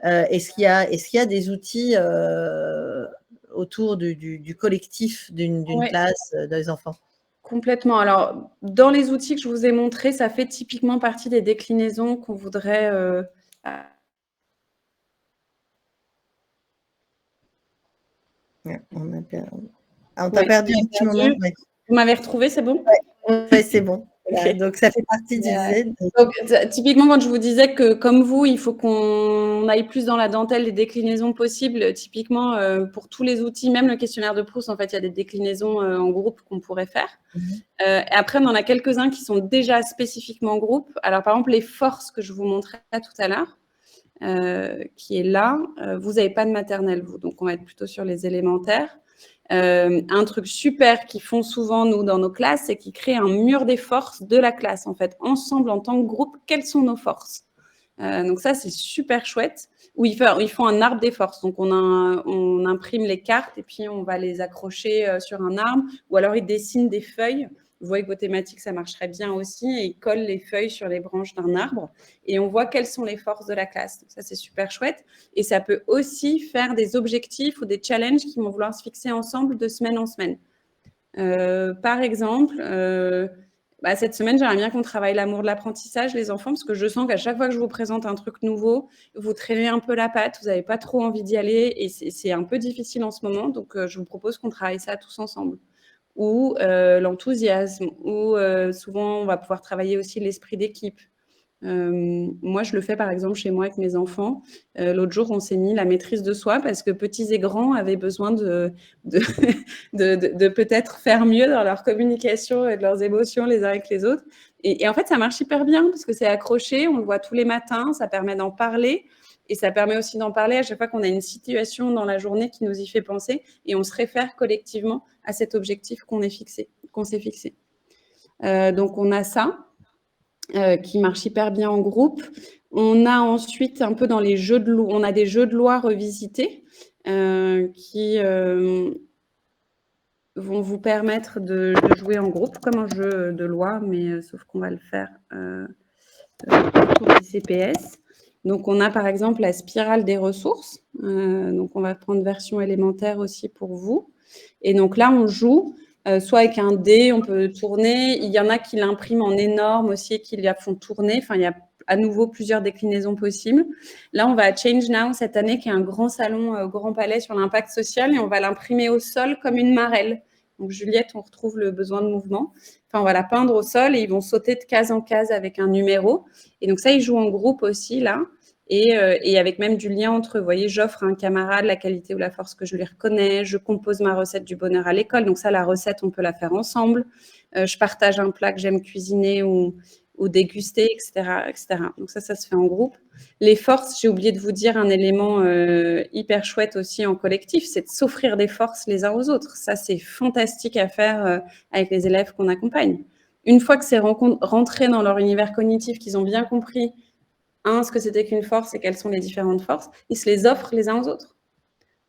Est-ce qu'il y a des outils autour du collectif d'une classe des enfants? Complètement. Alors, dans les outils que je vous ai montrés, ça fait typiquement partie des déclinaisons qu'on voudrait... On t'a perdu un petit moment. Ouais. Vous m'avez retrouvé, c'est bon? Oui, c'est bon. Voilà, donc, ça fait partie du Z. Donc, typiquement, quand je vous disais que, comme vous, il faut qu'on aille plus dans la dentelle des déclinaisons possibles, typiquement, pour tous les outils, même le questionnaire de Proust, en fait, il y a des déclinaisons en groupe qu'on pourrait faire. Et après, on en a quelques-uns qui sont déjà spécifiquement en groupe. Alors, par exemple, les forces que je vous montrais tout à l'heure, qui est là, vous n'avez pas de maternelle, vous. Donc, on va être plutôt sur les élémentaires. Un truc super qu'ils font souvent, nous, dans nos classes, c'est qu'ils créent un mur des forces de la classe, en fait. Ensemble, en tant que groupe, quelles sont nos forces? Donc ça, c'est super chouette. Où ils font un arbre des forces. Donc, on imprime les cartes et puis on va les accrocher sur un arbre. Ou alors, ils dessinent des feuilles. Vous voyez qu'aux thématiques, ça marcherait bien aussi. Et ils collent les feuilles sur les branches d'un arbre. Et on voit quelles sont les forces de la classe. Donc ça, c'est super chouette. Et ça peut aussi faire des objectifs ou des challenges qu'ils vont vouloir se fixer ensemble de semaine en semaine. Par exemple, cette semaine, j'aimerais bien qu'on travaille l'amour de l'apprentissage, les enfants, parce que je sens qu'à chaque fois que je vous présente un truc nouveau, vous traînez un peu la patte, vous n'avez pas trop envie d'y aller et c'est un peu difficile en ce moment. Donc, je vous propose qu'on travaille ça tous ensemble. Ou l'enthousiasme, ou souvent, on va pouvoir travailler aussi l'esprit d'équipe. Moi, je le fais par exemple chez moi avec mes enfants. L'autre jour, on s'est mis la maîtrise de soi parce que petits et grands avaient besoin de peut-être faire mieux dans leur communication et de leurs émotions les uns avec les autres. Et en fait, ça marche hyper bien parce que c'est accroché, on le voit tous les matins, ça permet d'en parler et ça permet aussi d'en parler à chaque fois qu'on a une situation dans la journée qui nous y fait penser et on se réfère collectivement à cet objectif qu'on s'est fixé. Donc, on a ça. Qui marche hyper bien en groupe. On a ensuite un peu dans les jeux de loi, on a des jeux de loi revisités qui vont vous permettre de jouer en groupe comme un jeu de loi, mais sauf qu'on va le faire autour du CPS. Donc, on a par exemple la spirale des ressources. Donc, on va prendre version élémentaire aussi pour vous. Et donc là, on joue soit avec un dé, on peut tourner. Il y en a qui l'impriment en énorme aussi et qui la font tourner. Enfin, il y a à nouveau plusieurs déclinaisons possibles. Là, on va à Change Now cette année, qui est un grand salon au Grand Palais sur l'impact social, et on va l'imprimer au sol comme une marelle. Donc, Juliette, on retrouve le besoin de mouvement. Enfin, on va la peindre au sol et ils vont sauter de case en case avec un numéro. Et donc, ça, ils jouent en groupe aussi, là. Et avec même du lien entre, vous voyez, j'offre à un camarade la qualité ou la force que je lui reconnais, je compose ma recette du bonheur à l'école. Donc ça, la recette, on peut la faire ensemble. Je partage un plat que j'aime cuisiner ou déguster, etc., etc. Donc ça se fait en groupe. Les forces, j'ai oublié de vous dire un élément hyper chouette aussi en collectif, c'est de s'offrir des forces les uns aux autres. Ça, c'est fantastique à faire avec les élèves qu'on accompagne. Une fois que c'est rentré dans leur univers cognitif, qu'ils ont bien compris ce que c'était qu'une force et quelles sont les différentes forces, ils se les offrent les uns aux autres.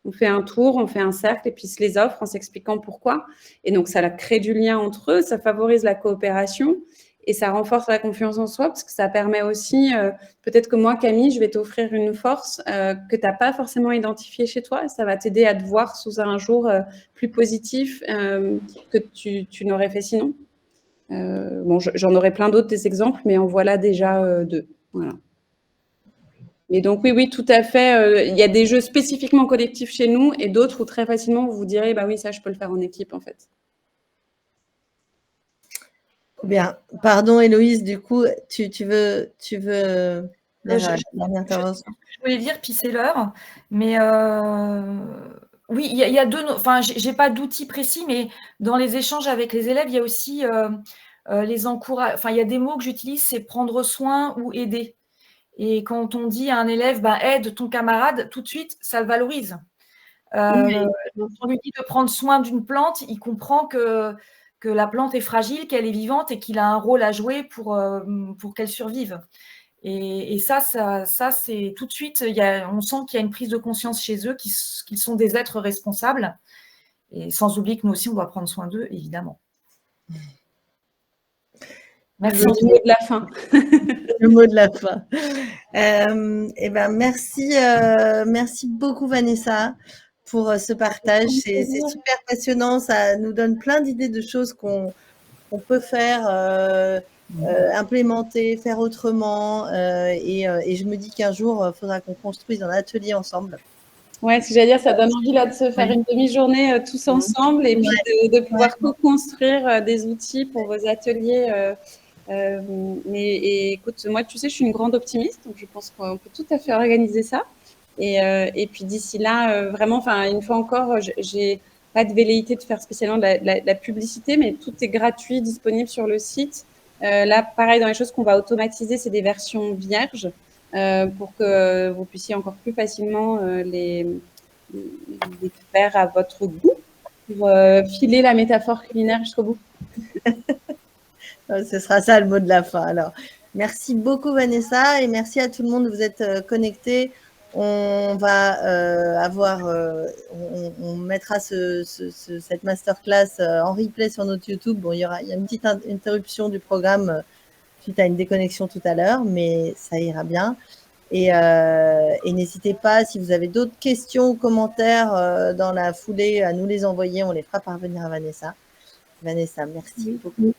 On fait un tour, on fait un cercle et puis ils se les offrent en s'expliquant pourquoi. Et donc, ça crée du lien entre eux, ça favorise la coopération et ça renforce la confiance en soi parce que ça permet aussi, peut-être que moi, Camille, je vais t'offrir une force que tu n'as pas forcément identifiée chez toi. Ça va t'aider à te voir sous un jour plus positif que tu n'aurais fait sinon. J'en aurais plein d'autres des exemples, mais en voilà déjà 2. Voilà. Et donc, oui, tout à fait. Il y a des jeux spécifiquement collectifs chez nous et d'autres où très facilement, vous vous direz, bah oui, ça, je peux le faire en équipe, en fait. Bien. Pardon, Héloïse, du coup, tu veux je voulais dire, puis c'est l'heure, mais oui, il y a deux... Enfin, j'ai pas d'outils précis, mais dans les échanges avec les élèves, il y a aussi les encouragements. Enfin, il y a des mots que j'utilise, c'est prendre soin ou aider. Et quand on dit à un élève, aide ton camarade, tout de suite, ça le valorise. On lui dit de prendre soin d'une plante, il comprend que la plante est fragile, qu'elle est vivante et qu'il a un rôle à jouer pour qu'elle survive. Et ça c'est tout de suite, on sent qu'il y a une prise de conscience chez eux qu'ils sont des êtres responsables. Et sans oublier que nous aussi, on doit prendre soin d'eux, évidemment. Merci. Le mot de la fin. Le mot de la fin. Eh ben, merci beaucoup, Vanessa, pour ce partage. C'est super passionnant. Ça nous donne plein d'idées de choses qu'on peut faire, implémenter, faire autrement. Et je me dis qu'un jour, il faudra qu'on construise un atelier ensemble. Ouais, ce que j'allais dire, ça donne envie là de se faire une demi-journée tous ensemble et puis de pouvoir co-construire des outils pour vos ateliers. Mais écoute, moi, tu sais, je suis une grande optimiste, donc je pense qu'on peut tout à fait organiser ça. Et puis d'ici là, vraiment, enfin, une fois encore, j'ai pas de velléité de faire spécialement de la publicité, mais tout est gratuit, disponible sur le site. Là, pareil, dans les choses qu'on va automatiser, c'est des versions vierges pour que vous puissiez encore plus facilement les faire à votre goût pour filer la métaphore culinaire jusqu'au bout. Ce sera ça le mot de la fin. Alors, merci beaucoup, Vanessa, et merci à tout le monde de vous être connectés. On va on mettra cette masterclass en replay sur notre YouTube. Bon, il y a une petite interruption du programme suite à une déconnexion tout à l'heure, mais ça ira bien. Et n'hésitez pas, si vous avez d'autres questions ou commentaires dans la foulée, à nous les envoyer. On les fera parvenir à Vanessa. Vanessa, merci beaucoup.